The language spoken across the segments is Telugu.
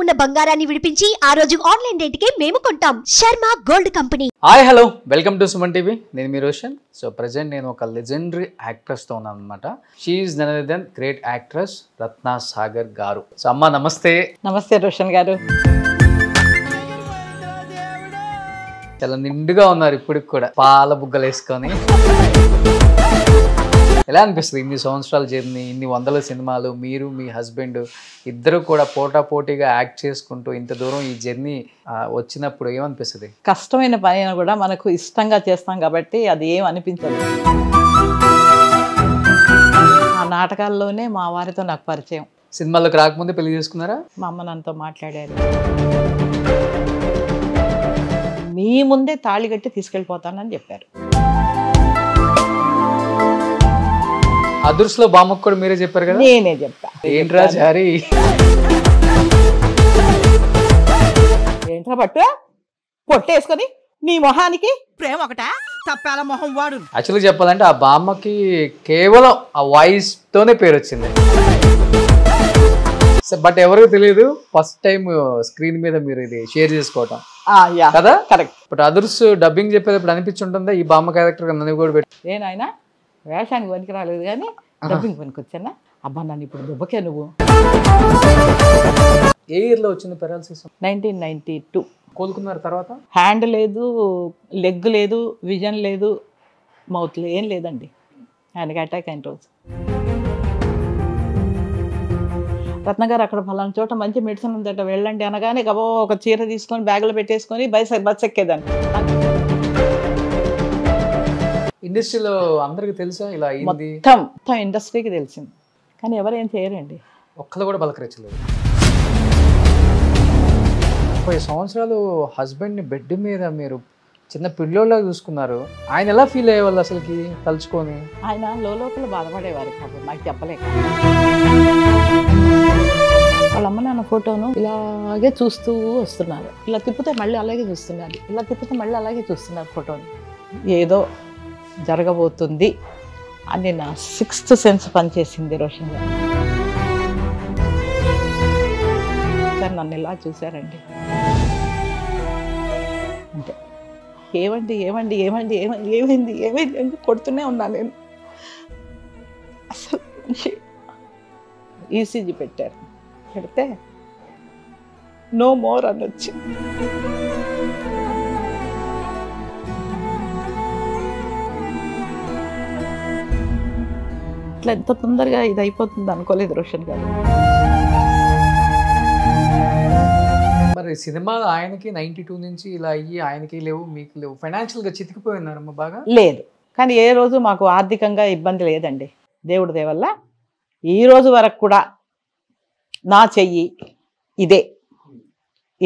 ఉన్న బంగారాన్ని విడిపించి ఆ రోజు ఆన్లైన్ రేటుకే మేము కొంటాం. Sharma gold company. Hi hello welcome to Suman TV. నేను మీ రోషన్. సో ప్రజెంట్ నేను ఒక లెజెండరీ యాక్ట్రెస్తో ఉన్నాను అనమాట. She is none other than great actress Ratna Sagar garu. So అమ్మ నమస్తే. నమస్తే రోషన్ గారు. చాలా నిండుగా ఉన్నారు ఇప్పటికి కూడా, పాల బుగ్గలు వేసుకొని. ఎలా అనిపిస్తుంది ఇన్ని సంవత్సరాల జర్నీ, ఇన్ని వందల సినిమాలు, మీరు మీ హస్బెండ్ ఇద్దరు కూడా పోటాపోటీగా యాక్ట్ చేసుకుంటూ ఇంత దూరం ఈ జర్నీ వచ్చినప్పుడు ఏమనిపిస్తుంది? కష్టమైన పని అయినా కూడా మనకు ఇష్టంగా చేస్తాం కాబట్టి అది ఏం అనిపించదు. ఆ నాటకాల్లోనే మా వారితో నాకు పరిచయం. సినిమాల్లోకి రాకముందే పెళ్లి చేసుకున్నారా? మా అమ్మ నాన్నతో మాట్లాడారు, మీ ముందే తాళి కట్టి తీసుకెళ్ళిపోతానని చెప్పారు. అదుర్స్లో బామ్మకు కూడా మీరే చెప్పారు కదా? నేనే చెప్పా. ఏంట్రా చారి, ఏంట్రా పట్టు పొట్టేసుకొని నీ మొహానికి ప్రేమ ఒకట తప్పాల మొహం వాడు. యాక్చువల్గా చెప్పాలంటే ఆ బామ్మకి కేవలం ఆ వాయిస్ తోనే పేరు వచ్చింది. బట్ ఎవరికి తెలియదు, ఫస్ట్ టైం స్క్రీన్ మీద మీరు ఇది షేర్ చేసుకోవటం కదా? కరెక్ట్. బట్ అదర్స్ డబ్బింగ్ చెప్పేటప్పుడు అనిపించుంటుందా ఈ బామ్మ క్యారెక్టర్ నన్ను కూడా పెట్టి? నేనాయన వేషానికి పనికి రాలేదు కానీ డబ్బింగ్ పనికి వచ్చానా? అబ్బా నన్ను ఇప్పుడు దుబ్బకే నువ్వు. ఏ ఇయర్లో వచ్చింది పెరాలసిస్? 1992. కోలుకున్నారు తర్వాత? హ్యాండ్ లేదు, లెగ్ లేదు, విజన్ లేదు, మౌత్ ఏం లేదండి. ఆయనకి అటాక్ అయిన రోజు రత్నగారు అక్కడ ఫలానా చోట మంచి మెడిసిన్ ఉందట వెళ్ళండి అనగానే గబో ఒక చీర తీసుకొని బ్యాగులో పెట్టేసుకొని బస్ ఎక్కేదాన్ని. ఇండస్ట్రీలో అందరికి తెలుసా ఇలా అయింది? మొత్తం ఇండస్ట్రీకి తెలిసింది కానీ ఎవరేం చేయరండి. ఒక్కళ్ళు కూడా పలకరించలేదు. 30 సంవత్సరాలు హస్బెండ్ని బెడ్ మీద మీరు చిన్న పిల్లోళ్ళ చూసుకున్నారు. ఆయన ఎలా ఫీల్ అయ్యేవాళ్ళు అసలుకి తలుచుకొని? ఆయన లోపల బాధపడేవారు కాబట్టి నాకు చెప్పలేక. వాళ్ళ అమ్మ నాన్న ఫోటోను ఇలాగే చూస్తూ వస్తున్నారు. ఇలా తిప్పితే మళ్ళీ అలాగే చూస్తున్నారు, ఇలా తిప్పితే మళ్ళీ అలాగే చూస్తున్నారు ఫోటోని. ఏదో జరగబోతుంది అని నా 6th సెన్స్ పనిచేసింది రోషన్ గారు. సార్ నన్ను ఇలా చూశారండి అంతే. ఏమండి ఏమండి ఏమండి ఏమైంది ఏమైంది ఏమైంది అని కొడుతూనే ఉన్నాను నేను. అసలు ఈసీజీ పెట్టారు, పెడితే నో మోర్ అని వచ్చింది. ఇట్లా ఎంత తొందరగా ఇది అయిపోతుంది అనుకోలేదు రోషన్ గారు. మరి సినిమాలు ఆయనకి 92 నుంచి ఇలా అయ్యి ఆయనకి లేవు, మీకు లేవు, ఫైనాన్షియల్గా చితికిపోయినారమ్మ బాగా? లేదు, కానీ ఏ రోజు మాకు ఆర్థికంగా ఇబ్బంది లేదండి దేవుడి దయ వల్ల. ఈ రోజు వరకు కూడా నా చెయ్యి ఇదే,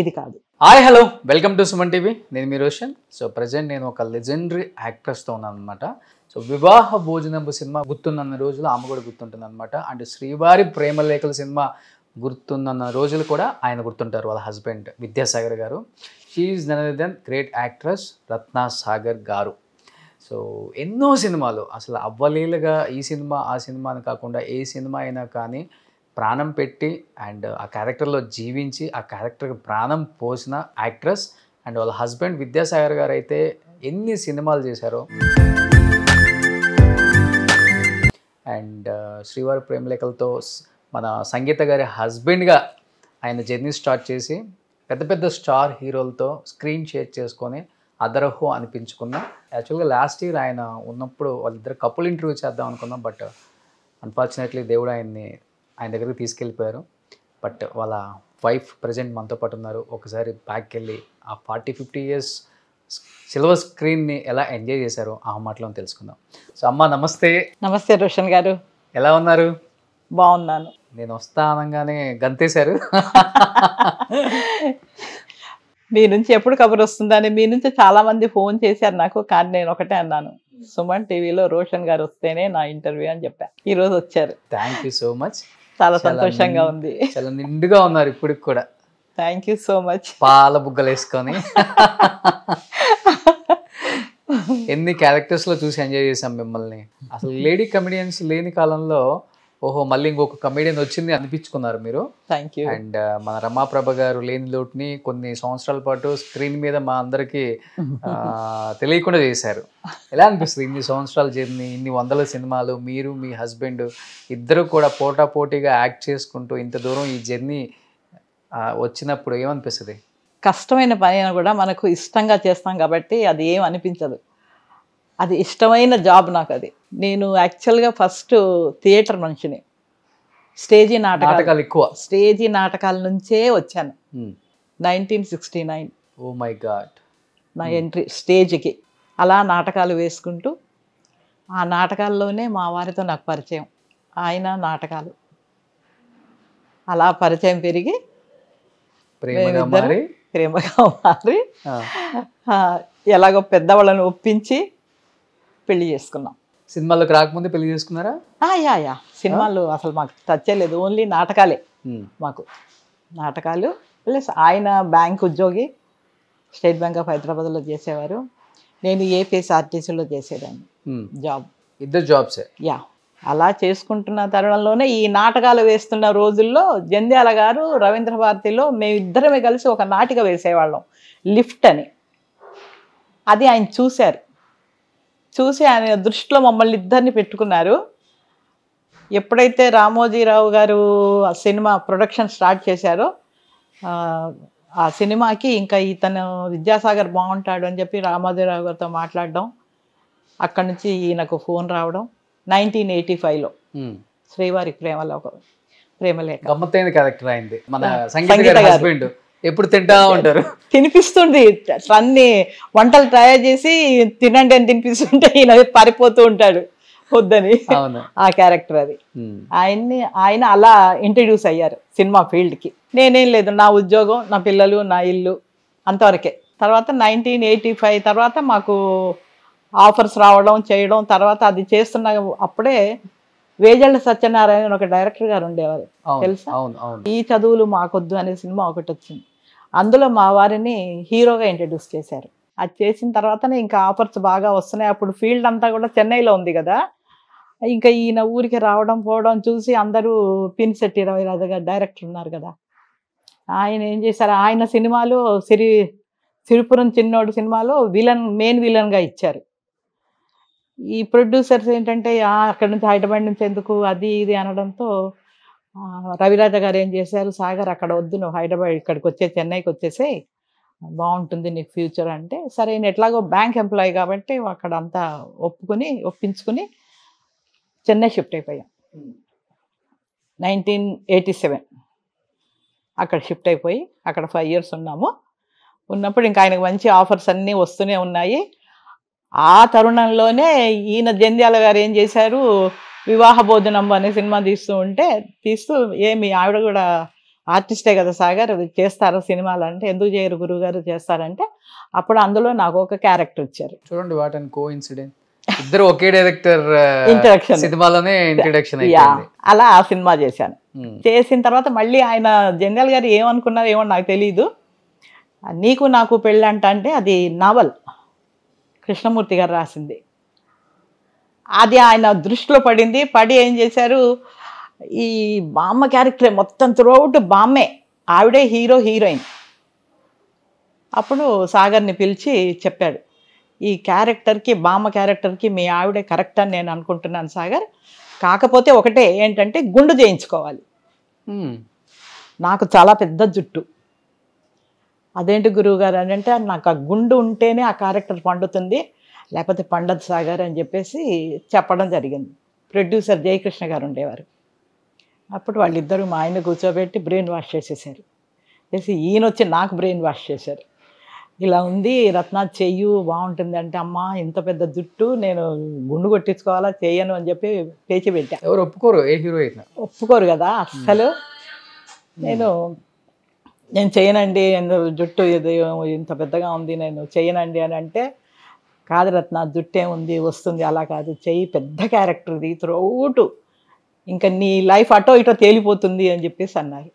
ఇది కాదు. Hi hello welcome to Suman TV. నేను మీ రోషన్. సో ప్రజెంట్ నేను ఒక లెజెండరీ యాక్ట్రెస్తో ఉన్నాను అనమాట. సో వివాహ భోజనంబు సినిమా గుర్తున్న రోజులు ఆమె కూడా గుర్తుంటుంది అనమాట. అండ్ శ్రీవారి ప్రేమలేఖల సినిమా గుర్తున్న రోజులు కూడా ఆయన గుర్తుంటారు, వాళ్ళ husband Vidyasagar garu. She is none other than great actress Ratna Sagar garu. So ఎన్నో సినిమాలు అసలు అవ్వలేలుగా ఈ సినిమా ఆ సినిమా అని కాకుండా ఏ సినిమా అయినా కానీ ప్రాణం పెట్టి అండ్ ఆ క్యారెక్టర్లో జీవించి ఆ క్యారెక్టర్కి ప్రాణం పోసిన యాక్ట్రెస్. అండ్ వాళ్ళ హస్బెండ్ విద్యాసాగర్ గారు అయితే ఎన్ని సినిమాలు చేశారో. అండ్ శ్రీవారి ప్రేమలేఖలతో మన సంగీత గారి హస్బెండ్గా ఆయన జర్నీ స్టార్ట్ చేసి పెద్ద పెద్ద స్టార్ హీరోలతో స్క్రీన్ షేర్ చేసుకొని అదరహో అనిపించుకున్నాం. యాక్చువల్గా లాస్ట్ ఇయర్ ఆయన ఉన్నప్పుడు వాళ్ళిద్దరు కపుల్ ఇంటర్వ్యూ చేద్దాం అనుకున్నాం. బట్ అన్ఫార్చునేట్లీ దేవుడు ఆయన దగ్గరికి తీసుకెళ్ళిపోయారు. బట్ వాళ్ళ వైఫ్ ప్రజెంట్ మనతో పాటు ఉన్నారు. ఒకసారి బ్యాక్ వెళ్ళి ఆ 40-50 years సిల్వర్ స్క్రీన్ని ఎలా ఎంజాయ్ చేశారో ఆ మాటలో తెలుసుకుందాం. సో అమ్మ నమస్తే. నమస్తే రోషన్ గారు. ఎలా ఉన్నారు? బాగున్నాను. నేను వస్తా అనగానే గంతేశారు. మీ నుంచి ఎప్పుడు కబురు వస్తుందని మీ నుంచి చాలా మంది ఫోన్ చేశారు నాకు. కానీ నేను ఒకటే అన్నాను, సుమన్ టీవీలో రోషన్ గారు వస్తేనే నా ఇంటర్వ్యూ అని చెప్పా. ఈరోజు వచ్చారు. Thank you so much. చాలా సంతోషంగా ఉంది. చాలా నిండుగా ఉన్నారు ఇప్పటికి కూడా. Thank you so much. పాల బుగ్గలు వేసుకొని ఎన్ని క్యారెక్టర్స్లో చూసి ఎంజాయ్ చేసాం మిమ్మల్ని. అసలు లేడీ కమెడియన్స్ లేని కాలంలో ఓహో మళ్ళీ ఇంకొక కమెడియన్ వచ్చింది అనిపించుకున్నారు మీరు. Thank you. అండ్ మన రమాప్రభ గారు లేని లోటుని కొన్ని సంవత్సరాల పాటు స్క్రీన్ మీద మా అందరికి తెలియకుండా చేశారు. ఎలా అనిపిస్తుంది ఇన్ని సంవత్సరాల జర్నీ, ఇన్ని వందల సినిమాలు, మీరు మీ హస్బెండ్ ఇద్దరు కూడా పోటాపోటీగా యాక్ట్ చేసుకుంటూ ఇంత దూరం ఈ జర్నీ వచ్చినప్పుడు ఏమనిపిస్తుంది? కష్టమైన పని అయినా కూడా మనకు ఇష్టంగా చేస్తాం కాబట్టి అది ఏం అనిపించదు. అది ఇష్టమైన జాబ్ నాకు. అది నేను యాక్చువల్గా ఫస్ట్ థియేటర్ మనిషిని. స్టేజీ నాటకాలు ఎక్కువ, స్టేజీ నాటకాల నుంచే వచ్చాను. 1969 ఓ మై గాడ్ నా ఎంట్రీ స్టేజ్కి. అలా నాటకాలు వేసుకుంటూ ఆ నాటకాల్లోనే మా వారితో నాకు పరిచయం. ఆయన నాటకాలు అలా పరిచయం పెరిగి ప్రేమగా మారి ఎలాగో పెద్దవాళ్ళని ఒప్పించి పెళ్లి చేసుకున్నాం. సినిమాలకు రాకముందే పెళ్లి చేసుకున్నారా? యా సినిమాలు అసలు మాకు టచ్ లేదు, ఓన్లీ నాటకాలే మాకు. నాటకాలు ప్లస్ ఆయన బ్యాంక్ ఉద్యోగి, స్టేట్ బ్యాంక్ ఆఫ్ హైదరాబాద్లో చేసేవారు. నేను ఏపీఎస్ఆర్టీసీలో చేసేదాన్ని జాబ్. ఇద్దరు జాబ్సే. యా అలా చేసుకుంటున్న తరుణంలోనే ఈ నాటకాలు వేస్తున్న రోజుల్లో జంధ్యాల గారు రవీంద్ర భారతిలో మేమిద్దరమే కలిసి ఒక నాటిక వేసేవాళ్ళం, లిఫ్ట్ అని. అది ఆయన చూశారు. చూసి ఆయన దృష్టిలో మమ్మల్ని ఇద్దరిని పెట్టుకున్నారు. ఎప్పుడైతే రామోజీరావు గారు ఆ సినిమా ప్రొడక్షన్ స్టార్ట్ చేశారో ఆ సినిమాకి ఇంకా ఇతను విద్యాసాగర్ బాగుంటాడు అని చెప్పి రామోజీరావు గారితో మాట్లాడడం, అక్కడి నుంచి ఈయనకు ఫోన్ రావడం. 1985లో శ్రీవారి ప్రేమలేఖ గమ్మత్తైన క్యారెక్టర్ అయింది. మన సంగీత హస్బెండ్ ఎప్పుడు తింటా ఉంటారు, తినిపిస్తుంది. అన్ని వంటలు తయారు చేసి తినండి అని తినిపిస్తుంటే ఈయన పారిపోతూ ఉంటాడు వద్దని. ఆ క్యారెక్టర్ అది. ఆయన అలా ఇంట్రడ్యూస్ అయ్యారు సినిమా ఫీల్డ్కి. నేనేం లేదు, నా ఉద్యోగం, నా పిల్లలు, నా ఇల్లు అంతవరకే. తర్వాత 1985 తర్వాత మాకు ఆఫర్స్ రావడం చేయడం. తర్వాత అది చేస్తున్న అప్పుడే వేజళ్ళ సత్యనారాయణ ఒక డైరెక్టర్ గారు ఉండేవారు, తెలుసా? ఈ చదువులు మాకొద్దు అనే సినిమా ఒకటి వచ్చింది. అందులో మా వారిని హీరోగా ఇంట్రడ్యూస్ చేశారు. అది చేసిన తర్వాతనే ఇంకా ఆఫర్స్ బాగా వస్తున్నాయి. అప్పుడు ఫీల్డ్ అంతా కూడా చెన్నైలో ఉంది కదా. ఇంకా ఈయన ఊరికి రావడం పోవడం చూసి అందరూ పినిశెట్టి రవిరాజు గారు డైరెక్టర్ ఉన్నారు కదా, ఆయన ఏం చేశారు, ఆయన సినిమాలో సిరిపురం చిన్నోడు సినిమాలో మెయిన్ విలన్గా ఇచ్చారు. ఈ ప్రొడ్యూసర్స్ ఏంటంటే అక్కడి నుంచి హైదరాబాద్ నుంచి ఎందుకు అది ఇది అనడంతో రవిరాజ గారు ఏం చేశారు, సాగర్ అక్కడ వద్దు, నువ్వు హైదరాబాద్ ఇక్కడికి చెన్నైకి వచ్చేసే బాగుంటుంది నీకు ఫ్యూచర్ అంటే, సరే నేను ఎట్లాగో బ్యాంక్ ఎంప్లాయీ కాబట్టి అక్కడ అంతా ఒప్పించుకుని చెన్నై షిఫ్ట్ అయిపోయాం. 1987 అక్కడ షిఫ్ట్ అయిపోయి అక్కడ 5 years ఉన్నాము. ఉన్నప్పుడు ఇంకా ఆయనకు మంచి ఆఫర్స్ అన్నీ వస్తూనే ఉన్నాయి. ఆ తరుణంలోనే ఈయన జంధ్యాల గారు ఏం చేశారు, వివాహ భోజనం అనే సినిమా తీస్తూ మీ ఆవిడ కూడా ఆర్టిస్టే కదా సాగర్, చేస్తారా సినిమాలు అంటే, ఎందుకు చేయరు గురువు గారు చేస్తారంటే, అప్పుడు అందులో నాకు ఒక క్యారెక్టర్ ఇచ్చారు. చూడండి వాట్ అండ్ కోఇన్సిడెంట్, ఇద్దరు ఒకే డైరెక్టర్ ఇంట్రడక్షన్ సినిమాలోనే ఇంట్రడక్షన్ అయ్యింది. అలా ఆ సినిమా చేశాను. చేసిన తర్వాత మళ్ళీ ఆయన జంధ్యాల గారు ఏమనుకున్నారు ఏమో నాకు తెలీదు, నీకు నాకు పెళ్ళంట అంటే అది నావల్ కృష్ణమూర్తి గారు రాసింది. అది ఆయన దృష్టిలో పడి ఏం చేశారు, ఈ బామ్మ క్యారెక్టరే మొత్తం త్రూఅవుట్ బామ్మే, ఆవిడే హీరోయిన్. అప్పుడు సాగర్ని పిలిచి చెప్పాడు, ఈ క్యారెక్టర్కి బామ్మ క్యారెక్టర్కి మీ ఆవిడే కరెక్ట్ అని నేను అనుకుంటున్నాను సాగర్, కాకపోతే ఒకటే ఏంటంటే గుండు చేయించుకోవాలి, నాకు చాలా పెద్ద జుట్టు. అదేంటి గురువు గారు అని అంటే, నాకు ఆ గుండు ఉంటేనే ఆ క్యారెక్టర్ పండుతుంది, లేకపోతే పండదు సాగర్ అని చెప్పేసి చెప్పడం జరిగింది. ప్రొడ్యూసర్ జయకృష్ణ గారు ఉండేవారు. అప్పుడు వాళ్ళిద్దరూ మా ఆయన కూర్చోబెట్టి బ్రెయిన్ వాష్ చేసేసారు. ఈయన వచ్చి నాకు బ్రెయిన్ వాష్ చేశారు. ఇలా ఉంది రత్న, చెయ్యు బాగుంటుంది అంటే, అమ్మ ఇంత పెద్ద జుట్టు నేను గుండు కొట్టించుకోవాలా, చెయ్యను అని చెప్పి పేచి పెట్టా. ఎవరు ఒప్పుకోరు, ఏ హీరో అయినా ఒప్పుకోరు కదా అస్సలు. నేను చేయనండి, జుట్టు ఇది ఇంత పెద్దగా ఉంది, నేను చేయనండి అని అంటే, కాదు రత్న జుట్టు ఏముంది వస్తుంది, అలా కాదు, చెయ్యి, పెద్ద క్యారెక్టర్ది త్రూఅవుట్, ఇంకా నీ లైఫ్ అటో ఇటో తేలిపోతుంది అని చెప్పేసి అన్నారు.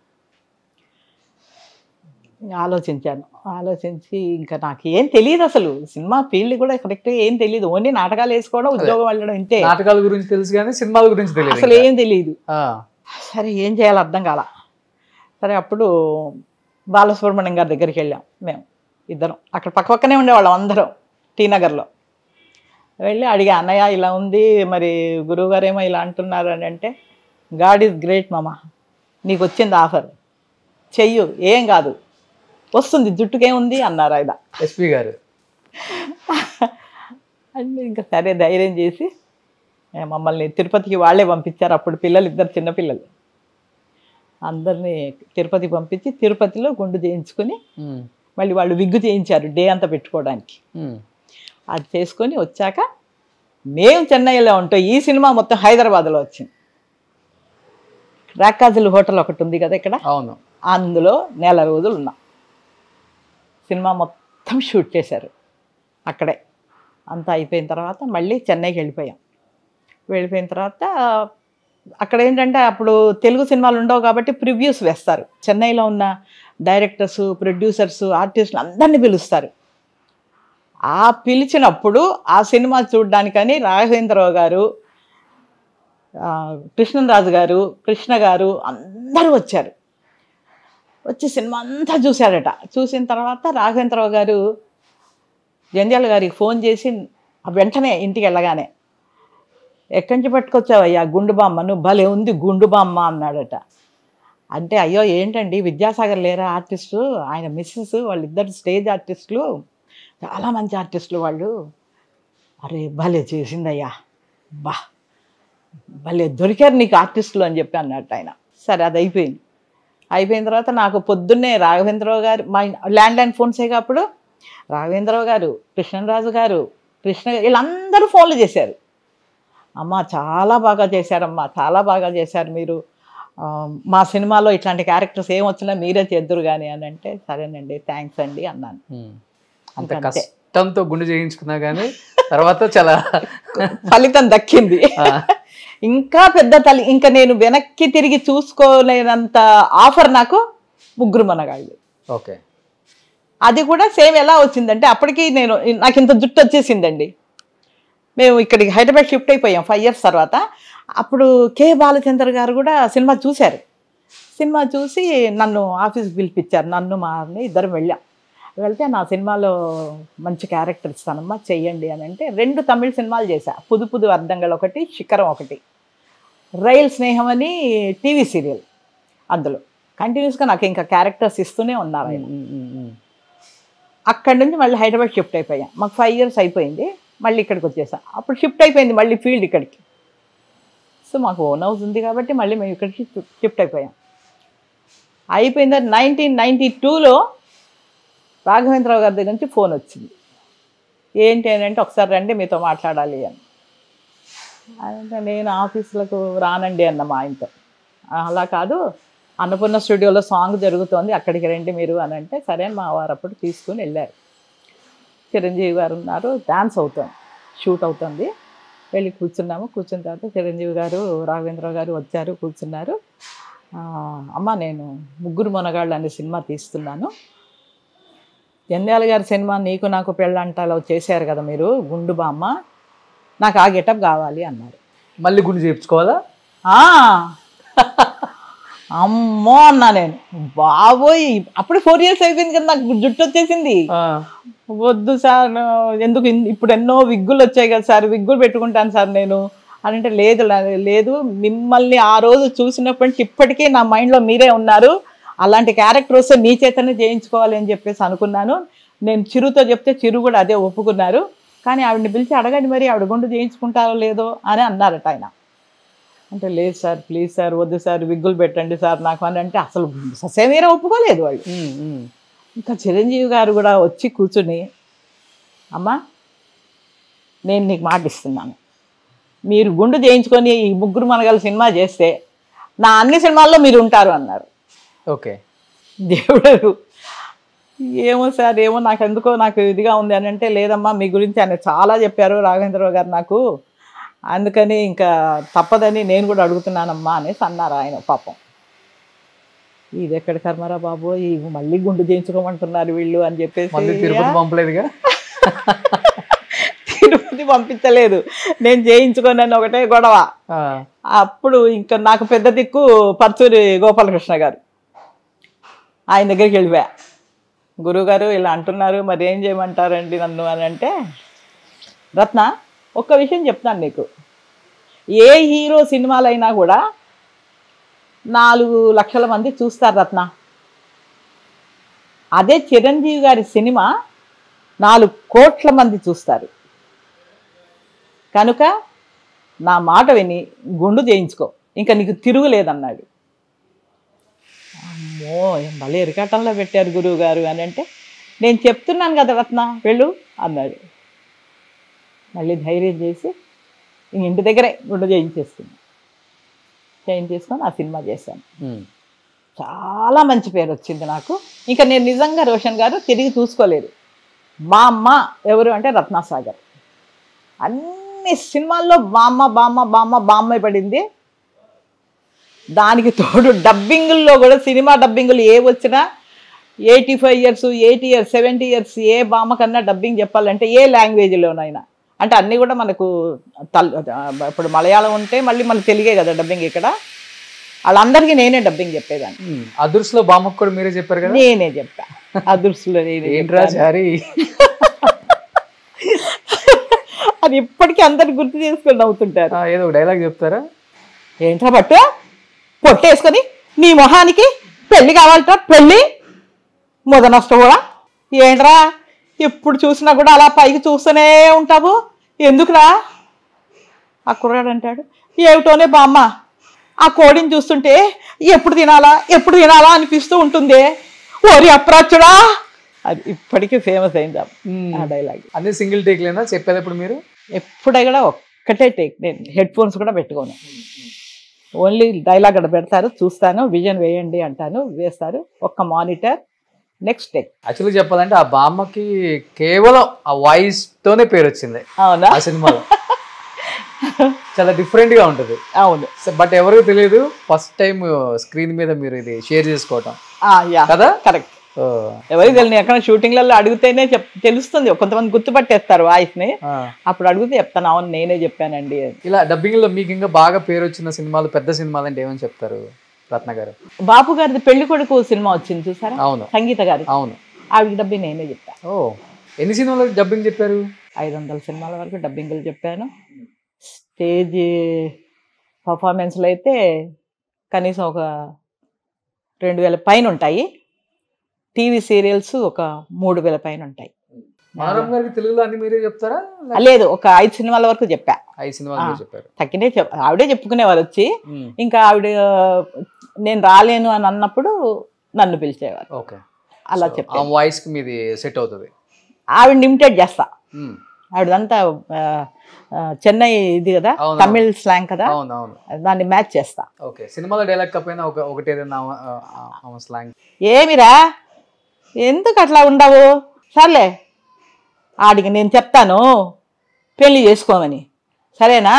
ఆలోచించాను. ఆలోచించి ఇంకా నాకు ఏం తెలియదు అసలు. సినిమా ఫీల్డ్ కూడా కరెక్ట్గా ఏం తెలియదు. ఓన్లీ నాటకాలు వేసుకోవడం, ఉద్యోగం వెళ్ళడం ఇంతే. నాటకాల గురించి తెలుసు కానీ సినిమాల గురించి తెలియదు అసలు ఏం తెలియదు. ఆ, సరే ఏం చేయాలో అర్థం కాల. సరే అప్పుడు బాలసుబ్రహ్మణ్యం గారి దగ్గరికి వెళ్ళాం మేము ఇద్దరం. అక్కడ పక్కనే ఉండేవాళ్ళం అందరం టీ నగర్లో. వెళ్ళి అడిగా, అన్నయ్య ఇలా ఉంది, మరి గురువుగారేమో ఇలా అంటున్నారు అని అంటే, గాడ్ ఈజ్ గ్రేట్ మామ, నీకు వచ్చింది ఆఫర్, చెయ్యు, ఏం కాదు, వస్తుంది, జుట్టుకేముంది అన్నారు ఆయన. ఎస్పీ గారు అంటే ఇంకా సరే ధైర్యం చేసి మమ్మల్ని తిరుపతికి వాళ్ళే పంపించారు. అప్పుడు పిల్లలు, ఇద్దరు చిన్నపిల్లలు, అందరినీ తిరుపతి పంపించి తిరుపతిలో గుండు చేయించుకుని మళ్ళీ వాళ్ళు విగ్గు చేయించారు డే అంతా పెట్టుకోవడానికి. అది చేసుకొని వచ్చాక మేము చెన్నైలో ఉంటాం. ఈ సినిమా మొత్తం హైదరాబాద్లో వచ్చింది. రాకాజుల హోటల్ ఒకటి ఉంది కదా ఇక్కడ, అవును, అందులో 1 నెల రోజులు ఉన్నాం. సినిమా మొత్తం షూట్ చేశారు అక్కడే. అంతా అయిపోయిన తర్వాత మళ్ళీ చెన్నైకి వెళ్ళిపోయాం. వెళ్ళిపోయిన తర్వాత అక్కడ ఏంటంటే అప్పుడు తెలుగు సినిమాలు ఉండవు కాబట్టి ప్రివ్యూస్ వేస్తారు. చెన్నైలో ఉన్న డైరెక్టర్సు, ప్రొడ్యూసర్సు, ఆర్టిస్టులు అందరినీ పిలుస్తారు. ఆ పిలిచినప్పుడు ఆ సినిమా చూడడానికని రాఘవేంద్రరావు గారు, కృష్ణరాజు గారు, కృష్ణ గారు అందరూ వచ్చారు. వచ్చి సినిమా అంతా చూశాడట. చూసిన తర్వాత రాఘవేంద్రరావు గారు జంధ్యాల గారికి ఫోన్ చేసి వెంటనే ఇంటికి వెళ్ళగానే, ఎక్కడి నుంచి పట్టుకొచ్చావయ్యా గుండు బామ్మ, నువ్వు భలే ఉంది గుండు బామ్మ అన్నాడట. అంటే అయ్యో ఏంటండి విద్యాసాగర్ లేరా ఆర్టిస్టు, ఆయన మిస్సెస్, వాళ్ళిద్దరు స్టేజ్ ఆర్టిస్టులు, చాలా మంచి ఆర్టిస్టులు వాళ్ళు. అరే భలే చేసిందయ్యా, బా భలే దొరికారు నీకు ఆర్టిస్టులు అని చెప్పి అన్నట్టు ఆయన. సరే అది అయిపోయింది. అయిపోయిన తర్వాత నాకు పొద్దున్నే రాఘవేంద్రరావు గారు, మా ల్యాండ్లైన్ ఫోన్సేగా అప్పుడు, రాఘవేంద్రరావు గారు, కృష్ణరాజు గారు, వీళ్ళందరూ ఫోన్లు చేశారు. అమ్మ చాలా బాగా చేశారమ్మా, చాలా బాగా చేశారు మీరు, మా సినిమాలో ఇట్లాంటి క్యారెక్టర్స్ ఏం వచ్చినా మీరే చేద్దురు కానీ అని అంటే, సరేనండి థ్యాంక్స్ అండి అన్నాను. అంత కష్టంతో గుండు చేయించుకున్నా కానీ తర్వాత చాలా ఫలితం దక్కింది. ఇంకా పెద్ద తల్లి, ఇంకా నేను వెనక్కి తిరిగి చూసుకోలేనంత ఆఫర్ నాకు ముగ్గురు మనగాళ్ళు. ఓకే, అది కూడా సేమ్ ఎలా వచ్చిందంటే, అప్పటికి నాకు ఇంత జుట్టు వచ్చేసిందండి. మేము ఇక్కడికి హైదరాబాద్ షిఫ్ట్ అయిపోయాం 5 years తర్వాత. అప్పుడు కే బాలచంద్ర గారు కూడా సినిమా చూశారు. సినిమా చూసి నన్ను ఆఫీస్కి పిలిపించారు. నన్ను మా ఇద్దరం వెళ్ళాం. వెళ్తే నా సినిమాలో మంచి క్యారెక్టర్ ఇస్తానమ్మా చెయ్యండి అని అంటే 2 తమిళ సినిమాలు చేశా. పుదు పుదు అర్ధంగల్ ఒకటి, శిఖరం ఒకటి, రైల్ స్నేహం అని టీవీ సీరియల్. అందులో కంటిన్యూస్గా నాకు ఇంకా క్యారెక్టర్స్ ఇస్తూనే ఉన్నారు ఆయన. అక్కడి నుంచి మళ్ళీ హైదరాబాద్ షిఫ్ట్ అయిపోయాం. మాకు 5 years అయిపోయింది. మళ్ళీ ఇక్కడికి వచ్చేసాం. అప్పుడు షిఫ్ట్ అయిపోయింది మళ్ళీ ఫీల్డ్ ఇక్కడికి. సో మాకు ఓన్ హౌస్ ఉంది కాబట్టి మళ్ళీ మేము ఇక్కడికి షిఫ్ట్ అయిపోయాం. అయిపోయింది 1992లో రాఘవేంద్రరావు గారి దగ్గర నుంచి ఫోన్ వచ్చింది. ఏంటి అని అంటే, ఒకసారి రండి మీతో మాట్లాడాలి అని. అంటే నేను ఆఫీసులకు రానండి అన్న మా ఆయనతో. అలా కాదు, అన్నపూర్ణ స్టూడియోలో సాంగ్ జరుగుతోంది, అక్కడికి రండి మీరు అని అంటే, సరే మా వారు అప్పుడు తీసుకుని వెళ్ళారు. చిరంజీవి గారు ఉన్నారు, డాన్స్ అవుతుంది, షూట్ అవుతుంది. వెళ్ళి కూర్చున్నాము. కూర్చున్న తర్వాత చిరంజీవి గారు, రాఘవేంద్రరావు గారు వచ్చారు, కూర్చున్నారు. అమ్మ నేను ముగ్గురు మొనగాళ్ళు అనే సినిమా తీస్తున్నాను, జంధ్యాల గారి సినిమా నీకు నాకు పెళ్ళంటాలో చేశారు కదా మీరు గుండు బామ్మ, నాకు ఆ గెటప్ కావాలి అన్నారు. మళ్ళీ గుండు చేయించుకోవాలా? అమ్మో అన్నా నేను. బాబోయ్ అప్పుడు 4 years అయిపోయింది కదా, నాకు జుట్టు వచ్చేసింది. వద్దు సార్, ఎందుకు ఇప్పుడు ఎన్నో విగ్గులు వచ్చాయి కదా సార్, విగ్గులు పెట్టుకుంటాను సార్ నేను అని అంటే, లేదు లేదు, మిమ్మల్ని ఆ రోజు చూసినప్పటి నుంచి ఇప్పటికీ నా మైండ్లో మీరే ఉన్నారు, అలాంటి క్యారెక్టర్ వస్తే నీ చేతనే చేయించుకోవాలి అని చెప్పేసి అనుకున్నాను. నేను చిరుతో చెప్తే చిరు కూడా అదే ఒప్పుకున్నారు. కానీ ఆవిడని పిలిచి అడగండి మరి ఆవిడ గుండు చేయించుకుంటారో లేదో అని అన్నారట ఆయన. అంటే లేదు సార్ ప్లీజ్ సార్, వద్దు సార్, విగ్గులు పెట్టండి సార్ నాకు అని అంటే, అసలు ససేమీరా ఒప్పుకోలేదు వాళ్ళు. ఇంకా చిరంజీవి గారు కూడా వచ్చి కూర్చుని, అమ్మా నేను నీకు మాట ఇస్తున్నాను, మీరు గుండు చేయించుకొని ఈ ముగ్గురు మనగాళ్ళ సినిమా చేస్తే నా అన్ని సినిమాల్లో మీరు ఉంటారు అన్నారు. ఓకే, దేవుడు ఏమో సార్, ఏమో నాకు ఎందుకో నాకు ఇదిగా ఉంది అని అంటే, లేదమ్మా మీ గురించి ఆయన చాలా చెప్పారు రాఘవేంద్రరావు గారు నాకు, అందుకని ఇంకా తప్పదని నేను కూడా అడుగుతున్నానమ్మా అనేసి అన్నారు ఆయన. పాపం ఇది ఎక్కడ కర్మరా బాబు, ఈ మళ్ళీ గుండు చేయించుకోమంటున్నారు వీళ్ళు అని మళ్ళీ చెప్పేసి తిరుపతి పంపలేదుగా. తిరుపతి పంపించలేదు, నేను చేయించుకోనని ఒకటే గొడవ. అప్పుడు ఇంకా నాకు పెద్ద దిక్కు పర్చూరి గోపాలకృష్ణ గారు, ఆయన దగ్గరికి వెళ్ళిపోయా. గురువుగారు ఇలా అంటున్నారు, మరి ఏం చేయమంటారండి నన్ను అని అంటే, రత్న ఒక్క విషయం చెప్తాను నీకు, ఏ హీరో సినిమాలైనా కూడా 4 లక్షల మంది చూస్తారు రత్న. అదే చిరంజీవి గారి సినిమా 4 కోట్ల మంది చూస్తారు. కనుక నా మాట విని గుండు చేయించుకో, ఇంకా నీకు తిరుగులేదన్నాడు. అమ్మో మళ్ళీ ఎరకాటంలో పెట్టారు గురువు గారు అని అంటే, నేను చెప్తున్నాను కదా రత్న వెళ్ళు అన్నాడు. మళ్ళీ ధైర్యం చేసి ఇంటి దగ్గరే గుండు చేయించేసుకుని ఆ సినిమా చేశాను. చాలా మంచి పేరు వచ్చింది నాకు. ఇంకా నేను నిజంగా రోషన్ గారు తిరిగి చూసుకోలేదు. మా అమ్మ ఎవరు అంటే రత్నాసాగర్. అన్ని సినిమాల్లో బామ్మ బామ్మ బామ్మ బామ్మ పడింది. దానికి తోడు డబ్బింగుల్లో కూడా, సినిమా డబ్బింగులు ఏ వచ్చినా 85 years 80 years 70 years ఏ బామ్మ కన్నా డబ్బింగ్ చెప్పాలంటే ఏ లాంగ్వేజ్లోనైనా, అంటే అన్నీ కూడా మనకు ఇప్పుడు మలయాళం ఉంటే మళ్ళీ మనకు తెలుగే కదా డబ్బింగ్. ఇక్కడ వాళ్ళందరికీ నేనే డబ్బింగ్ చెప్పేదాన్ని. అదుర్స్లో బామ్మకు కూడా మీరే చెప్పారు కదా. నేనే చెప్పా అదుర్స్లో అది ఇప్పటికీ అందరికి గుర్తు చేసుకొని నవ్వుతుంటారు. ఏదో డైలాగ్ చెప్తారా? ఏంట్రా పట్టు పొట్టేసుకొని నీ మొహానికి పెళ్ళి కావాలట, పెళ్ళి మొద నష్టం కూడా. ఏంట్రా ఎప్పుడు చూసినా కూడా అలా పైకి చూస్తూనే ఉంటావు, ఎందుకురా? ఆ కుర్రాడు అంటాడు, ఏమిటోనే బామ్మ, ఆ కోడిని చూస్తుంటే ఎప్పుడు తినాలా అనిపిస్తూ ఉంటుంది, ఓరి అప్రాచుడా. అది ఇప్పటికీ ఫేమస్ అయింది ఆ డైలాగ్. అదే సింగిల్ టేక్ లేనా చెప్పేటప్పుడు మీరు? ఎప్పుడై కూడా ఒక్కటే టేక్. నేను హెడ్ ఫోన్స్ కూడా పెట్టుకోను, ఓన్లీ డైలాగ్ అక్కడ పెడతారు, చూస్తాను, విజన్ వేయండి అంటాను, వేస్తారు, ఒక్క మానిటర్, నెక్స్ట్ టేక్. యాక్చువల్లీ చెప్పాలంటే ఆ బామ్మకి కేవలం ఆ వాయిస్ తోనే పేరు వచ్చింది. అవునా? ఆ సినిమాలో చాలా డిఫరెంట్ గా ఉంటుంది. అవును, బట్ ఎవరికి తెలియదు ఫస్ట్ టైం స్క్రీన్ మీద మీరు ఇది షేర్ చేసుకోవటం కదా. కరెక్ట్. ఎవరికి తెలియదు, ఎక్కడ షూటింగ్లలో అడిగితేనే తెలుస్తుంది. కొంతమంది గుర్తుపట్టేస్తారు వాయిస్ ని, అప్పుడు అడిగితే చెప్తాను, అవును నేనే చెప్పానండి. ఇలా డబ్బింగ్ లో మీకు ఇంకా బాగా పేరు వచ్చిన సినిమాలు, పెద్ద సినిమాలు అంటే ఏమని చెప్తారు రత్న గారు? బాపు గారిది పెళ్లి కొడుకు సినిమా వచ్చింది చూసారా? అవును. సంగీత గారి. అవును. ఆవిడ డబ్బింగ్ నేనే చెప్పాను. ఓ, ఎన్ని సినిమాలకు డబ్బింగ్ చెప్పారు? 500 సినిమాల వరకు డబ్బింగ్లు చెప్పాను. స్టేజ్ పర్ఫార్మెన్స్లు అయితే కనీసం ఒక 2000 పైన ఉంటాయి. టీవీ సీరియల్స్ ఒక 3000 పైన ఉంటాయి. మనోరమ గారికి తెలుగులో అన్ని మీరే చెప్తారా? లేదు, ఒక 5 సినిమాల వరకు చెప్పా. 5 సినిమాలు చెప్పారు. తగ్గినే ఆవిడే చెప్పుకునేవారు వచ్చి. ఇంకా ఆవిడ నేను రాలేను అని అన్నప్పుడు నన్ను పిలిచేవారు. ఓకే, అలా చెప్పా. వాయిస్ కి మీది సెట్ అవుతుంది. ఆవిడ ఇమిటేట్ చేస్తా. ఆవిడంతా చెన్నై ఇది కదా, తమిళ్ స్లాంగ్ కదా, దాన్ని మ్యాచ్ చేస్తా. ఓకే, సినిమాలో డైలాగ్ కాకపోయినా ఒకటి ఏదైనా స్లాంగ్. ఏమిరా ఎందుకు అట్లా ఉండవు? సర్లే ఆడికి నేను చెప్తాను పెళ్ళి చేసుకోమని, సరేనా?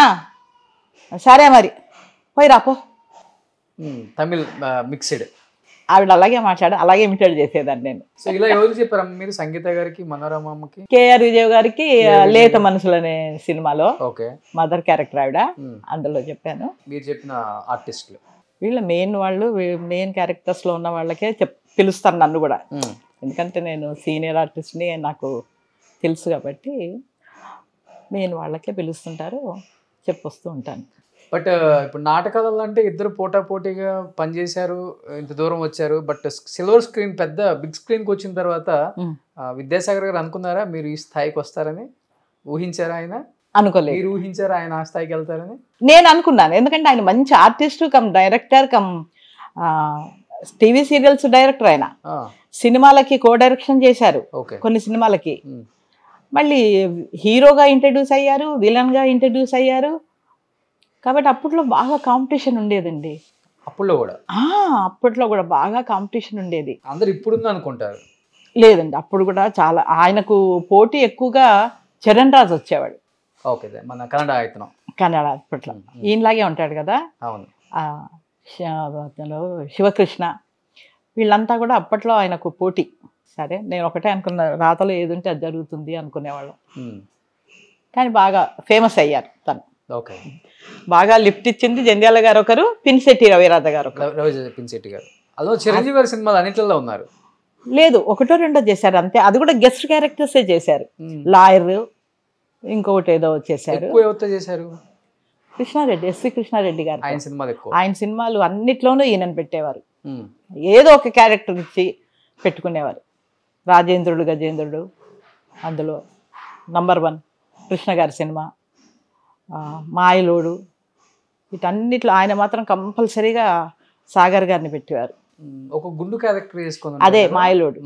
సరే మరి పోయి రాపో. తమిళ్ మిక్స్డ్. ఆవిడ అలాగే అలాగే ఇమిటేట్ చేసేదాన్ని నేను. సో ఇలా ఎవరు చెప్పారు మీరు? సంగీత గారికి, మనోరమకి, కేఆర్ విజయ్ గారికి లేత మనసులు అనే సినిమాలో మదర్ క్యారెక్టర్ ఆవిడ, అందులో చెప్పాను. మీరు చెప్పిన ఆర్టిస్టులు వీళ్ళ మెయిన్ క్యారెక్టర్స్ లో ఉన్న వాళ్ళకే పిలుస్తారు నన్ను కూడా, ఎందుకంటే నేను సీనియర్ ఆర్టిస్ట్ని, నాకు తెలుసు కాబట్టి మెయిన్ వాళ్ళకే పిలుస్తుంటారు, చెప్పొస్తూ ఉంటాను. బట్ ఇప్పుడు నాటకాలలో అంటే ఇద్దరు పోటాపోటీగా పనిచేశారు, ఇంత దూరం వచ్చారు. బట్ సిల్వర్ స్క్రీన్, పెద్ద బిగ్ స్క్రీన్కి వచ్చిన తర్వాత విద్యాసాగర్ గారు అనుకున్నారా మీరు ఈ స్థాయికి వస్తారని? ఊహించారా ఆయన? అనుకోలేదు. మీరు ఊహించారా ఆయన ఆ స్థాయికి వెళ్తారని? నేను అనుకున్నాను, ఎందుకంటే ఆయన మంచి artist come director come TV serials director. ఆయన సినిమాలకి కో డైరెక్షన్ చేశారు కొన్ని సినిమాలకి, మళ్ళీ హీరోగా ఇంట్రడ్యూస్ అయ్యారు, విలన్గా ఇంట్రడ్యూస్ అయ్యారు. కాబట్టి అప్పట్లో బాగా కాంపిటీషన్ ఉండేదండి. అప్పట్లో కూడా బాగా కాంపిటీషన్ ఉండేది. అందరు ఇప్పుడు అనుకుంటారు. లేదండి, అప్పుడు కూడా చాలా. ఆయనకు పోటీ ఎక్కువగా చరణ్ రాజ్ వచ్చేవాడు. మన కన్నడ అప్పట్లో ఈయనలాగే ఉంటాడు కదా. అవును. శివకృష్ణ, వీళ్ళంతా కూడా అప్పట్లో ఆయనకు పోటీ. సరే నేను ఒకటే అనుకున్నా, రాతలో ఏది ఉంటే అది జరుగుతుంది అనుకునేవాళ్ళం. కానీ బాగా ఫేమస్ అయ్యారు తను. ఓకే. బాగా లిఫ్ట్ ఇచ్చింది జంధ్యాల గారు ఒకరు, పినిశెట్టి రవిరాధ గారు ఒకరు. రవి పినిశెట్టి గారు అదో చిరంజీవి గారి సినిమాలు అన్నింటిలో ఉన్నారు. లేదు, ఒకటో రెండో చేశారు అంతే. అది కూడా గెస్ట్ క్యారెక్టర్సే చేశారు. లాయర్, ఇంకొకటి ఏదో చేశారు. ఎక్కువ ఎవరితో చేశారు? కృష్ణారెడ్డి, ఎస్వి కృష్ణారెడ్డి గారు. ఆయన సినిమాలు ఎక్కువ. ఆయన సినిమాలు అన్నిట్లోనూ ఈయనను పెట్టేవారు. ఏదో ఒక క్యారెక్టర్ ఇచ్చి పెట్టుకునేవారు. రాజేంద్రుడు గజేంద్రుడు అందులో నంబర్ 1 కృష్ణ గారి సినిమా, మాయలోడు, వీటన్నిట్లో ఆయన మాత్రం కంపల్సరీగా సాగర్ గారిని పెట్టేవారు. ఒక గుండు క్యారెక్టర్ చేసుకుని, అదే మాయలోడు.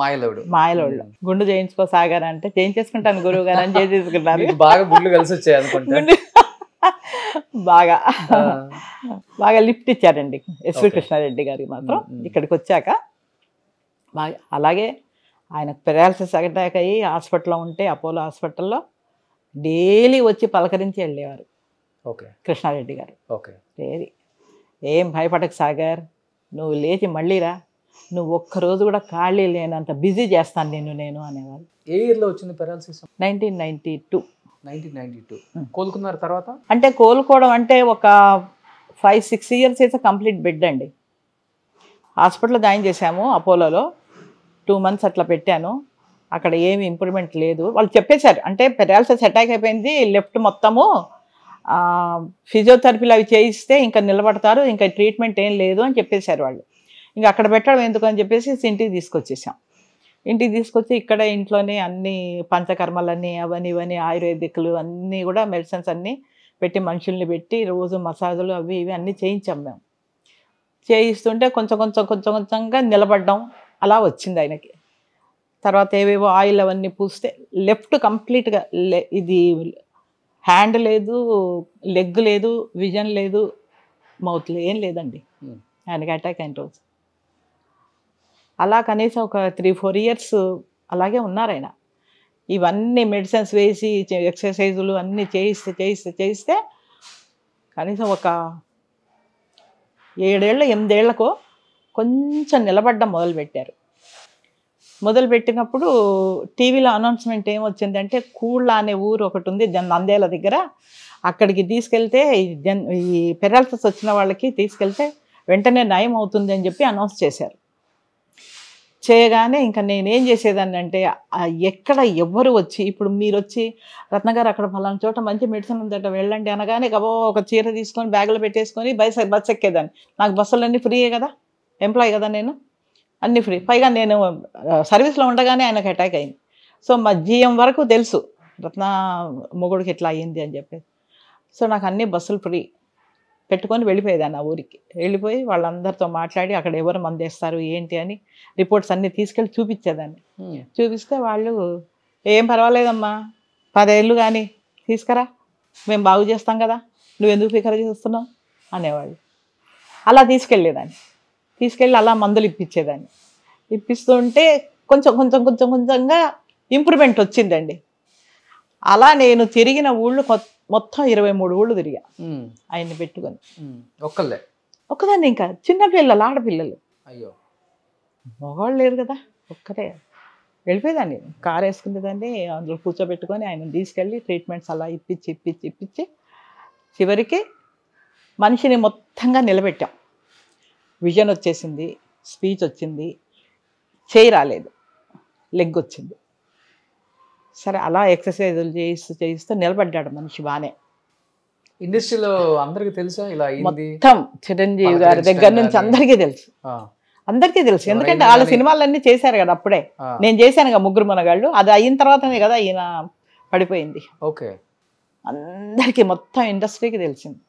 మాయలోడు గుండు చేయించుకో సాగర్ అంటే చేయించేసుకుంటాను గురువు గారు అని చేసేసుకుంటారు. బాగా గుండు కలిసి వచ్చాయి అనుకుంటా. బాగా బాగా లిఫ్ట్ ఇచ్చారండి ఎస్వి కృష్ణారెడ్డి గారికి మాత్రం. ఇక్కడికి వచ్చాక బాగా, అలాగే ఆయన పెరాలసిస్ అటాక్ అయ్యి హాస్పిటల్లో ఉంటే అపోలో హాస్పిటల్లో డైలీ వచ్చి పలకరించి వెళ్ళేవారు కృష్ణారెడ్డి గారు. డైలీ ఏం భయపడకు సాగర్, నువ్వు లేచి మళ్ళీరా, నువ్వు ఒక్కరోజు కూడా ఖాళీ లేనంత బిజీ చేస్తాను నేను అనేవారు. ఏ ఇయర్లో వచ్చింది పెరాలసిస్? 1992. కోలుకున్నారు తర్వాత? అంటే కోలుకోవడం అంటే ఒక 5-6 ఇయర్స్ అయితే కంప్లీట్ బెడ్ అండి. హాస్పిటల్లో జాయిన్ చేశాము అపోలోలో, 2 months అట్లా పెట్టాను. అక్కడ ఏమి ఇంప్రూవ్మెంట్ లేదు. వాళ్ళు చెప్పేశారు, అంటే పెరాలసిస్ అటాక్ అయిపోయింది, లెఫ్ట్ మొత్తము ఫిజియోథెరపీలు అవి చేయిస్తే ఇంకా నిలబడతారు, ఇంకా ట్రీట్మెంట్ ఏం లేదు అని చెప్పేశారు వాళ్ళు. ఇంకా అక్కడ పెట్టడం ఎందుకు అని చెప్పేసి ఇంటికి తీసుకొచ్చేసాం. ఇంటికి తీసుకొచ్చి ఇక్కడ ఇంట్లోనే అన్ని పంచకర్మలన్నీ అవన్నీ ఇవన్నీ ఆయుర్వేదిక్లు అన్నీ కూడా మెడిసిన్స్ అన్నీ పెట్టి మనుషుల్ని పెట్టి రోజు మసాజులు అవి ఇవి అన్నీ చేయించాం మేము. చేయిస్తుంటే కొంచెంగా నిలబడ్డం అలా వచ్చింది ఆయనకి. తర్వాత ఏవేవో ఆయిల్ అవన్నీ పూస్తే లెఫ్ట్ కంప్లీట్గా ఇది హ్యాండ్ లేదు, లెగ్ లేదు, విజన్ లేదు, మౌత్ ఏం లేదండి ఆయనకి అటాక్ అయిన రోజు. అలా కనీసం ఒక 3-4 years అలాగే ఉన్నారు ఆయన. ఇవన్నీ మెడిసిన్స్ వేసి ఎక్సర్సైజులు అన్నీ చేయిస్తే కనీసం ఒక 7-8 ఏళ్లకు కొంచెం నిలబడ్డం మొదలుపెట్టారు. మొదలుపెట్టినప్పుడు టీవీలో అనౌన్స్మెంట్ ఏమొచ్చిందంటే, కూళ్ళ అనే ఊరు ఒకటి ఉంది నంద్యాల దగ్గర, అక్కడికి తీసుకెళ్తే ఈ పెరాలసిస్ వచ్చిన వాళ్ళకి తీసుకెళ్తే వెంటనే నయం అవుతుంది అని చెప్పి అనౌన్స్ చేశారు. చేయగానే ఇంకా నేనేం చేసేదాన్ని అంటే, ఎక్కడ ఎవ్వరు వచ్చి, ఇప్పుడు మీరు వచ్చి రత్నగారు అక్కడ ఫలానా చోట మంచి మెడిసిన్ ఉందట వెళ్ళండి అనగానే గబో ఒక చీర తీసుకొని బ్యాగ్లో పెట్టేసుకొని బస్ ఎక్కేదాన్ని. నాకు బస్సులన్నీ ఫ్రీయే కదా, ఎంప్లాయీ కదా నేను, అన్నీ ఫ్రీ. పైగా నేను సర్వీస్లో ఉండగానే ఆయనకు అటాక్ అయింది. సో మా జీఎం వరకు తెలుసు రత్న మొగుడికి ఇట్లా అయ్యింది అని చెప్పేసి. సో నాకు అన్ని బస్సులు ఫ్రీ పెట్టుకొని వెళ్ళిపోయేదాన్ని ఆ ఊరికి. వెళ్ళిపోయి వాళ్ళందరితో మాట్లాడి అక్కడ ఎవరు మందేస్తారు ఏంటి అని రిపోర్ట్స్ అన్నీ తీసుకెళ్ళి చూపించేదాన్ని. చూపిస్తే వాళ్ళు ఏం పర్వాలేదమ్మా, 10 ఏళ్ళు కానీ తీసుకురా, మేము బాగు చేస్తాం కదా, నువ్వు ఎందుకు ఫికర్ చేస్తున్నావు అనేవాళ్ళు. అలా తీసుకెళ్ళి అలా మందులు ఇప్పించేదాన్ని. ఇప్పిస్తుంటే కొంచెంగా ఇంప్రూవ్మెంట్ వచ్చిందండి. అలా నేను తిరిగిన ఊళ్ళు మొత్తం 23 ఊళ్ళు తిరిగా ఆయన్ని పెట్టుకొని. ఒక్కదాన్ని, ఇంకా చిన్నపిల్లలు ఆడపిల్లలు, అయ్యో మగవాళ్ళు లేరు కదా, ఒక్కటే వెళ్ళిపోయేదాన్ని. కారు వేసుకునేదాన్ని, అందులో కూర్చోబెట్టుకొని ఆయన తీసుకెళ్ళి ట్రీట్మెంట్స్ అలా ఇప్పించి చివరికి మనిషిని మొత్తంగా నిలబెట్టాం. విజన్ వచ్చేసింది, స్పీచ్ వచ్చింది, చేయి రాలేదు, లెగ్ వచ్చింది. సరే అలా ఎక్సర్సైజులు చేయిస్తూ నిలబడ్డాడు మనిషి బాగానే. ఇండస్ట్రీలో అందరికీ తెలుసా ఇలా మొత్తం? చిరంజీవి గారి దగ్గర నుంచి అందరికీ తెలుసు. ఎందుకంటే వాళ్ళ సినిమాలన్నీ చేశారు కదా అప్పుడే. నేను చేశాను కదా 3 మనగాళ్ళు, అది అయిన తర్వాతనే కదా ఈయన పడిపోయింది. ఓకే. అందరికీ మొత్తం ఇండస్ట్రీకి తెలిసింది,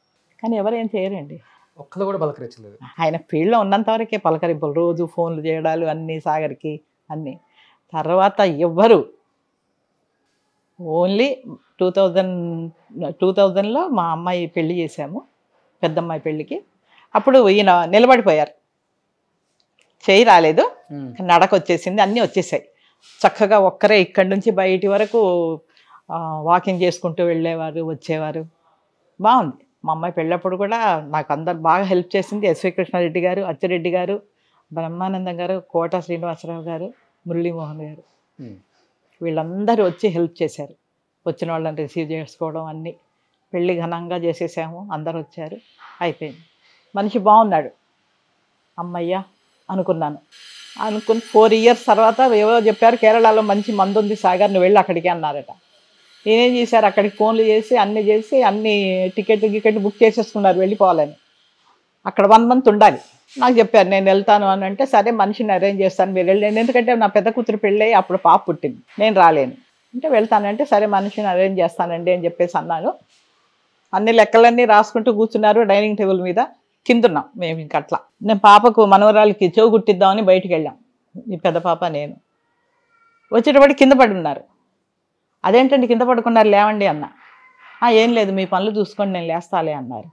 కానీ ఎవరేం చేయరండి. ఒక్కరు కూడా పలకరించలేదు. ఆయన ఫీల్డ్లో ఉన్నంత వరకే పలకరింపులు, రోజు ఫోన్లు చేయడాలు అన్నీ సాగర్కి అన్నీ. తర్వాత ఎవ్వరు, ఓన్లీ 2000లో మా అమ్మాయి పెళ్లి చేశాము, పెద్దమ్మాయి పెళ్ళికి. అప్పుడు ఈయన నిలబడిపోయారు, చేయి రాలేదు, నడక వచ్చేసింది, అన్నీ వచ్చేసాయి. చక్కగా ఒక్కరే ఇక్కడి నుంచి బయటి వరకు వాకింగ్ చేసుకుంటూ వెళ్ళేవారు, వచ్చేవారు. బాగుంది. మా అమ్మాయి పెళ్ళప్పుడు కూడా నాకు అందరు బాగా హెల్ప్ చేసింది. ఎస్వి కృష్ణారెడ్డి గారు, అచ్చిరెడ్డి గారు, బ్రహ్మానందం గారు, కోట శ్రీనివాసరావు గారు, మురళీమోహన్ గారు, ఉమ్. వీళ్ళందరూ వచ్చి హెల్ప్ చేశారు. వచ్చిన వాళ్ళని రిసీవ్ చేసుకోవడం అన్నీ. పెళ్ళి ఘనంగా చేసేసాము, అందరు వచ్చారు, అయిపోయింది. మనిషి బాగున్నాడు, అమ్మయ్య అనుకున్నాను. అనుకుని 4 years తర్వాత ఏవో చెప్పారు, కేరళలో మంచి మందు ఉంది సాగర్, నువ్వు వెళ్ళి అక్కడికి అన్నారట. నేనేం చేశారు, అక్కడికి ఫోన్లు చేసి అన్ని టికెట్ బుక్ చేసేసుకున్నారు వెళ్ళిపోవాలని. అక్కడ 1 month ఉండాలి. నాకు చెప్పారు నేను వెళ్తాను అని అంటే, సరే మనిషిని అరేంజ్ చేస్తాను మీరు వెళ్ళండి, ఎందుకంటే నా పెద్ద కూతురు పెళ్ళి అప్పుడు పాప పుట్టింది, నేను రాలేను. అంటే వెళ్తానంటే సరే మనిషిని అరేంజ్ చేస్తానండి అని చెప్పేసి అన్నాను. అన్ని లెక్కలన్నీ రాసుకుంటూ కూర్చున్నారు డైనింగ్ టేబుల్ మీద. కిందున్నాం మేము ఇంక అట్లా. నేను పాపకు మనవరాలకి చెవు కుట్టిద్దామని బయటికి వెళ్ళాం, ఈ పెద్ద పాప నేను. వచ్చేటప్పటికి కింద పడి ఉన్నారు. అదేంటండి కింద పడుకున్నారు, లేవండి అన్న. ఏం లేదు మీ పనులు చూసుకోండి నేను లేస్తాలే అన్నారు.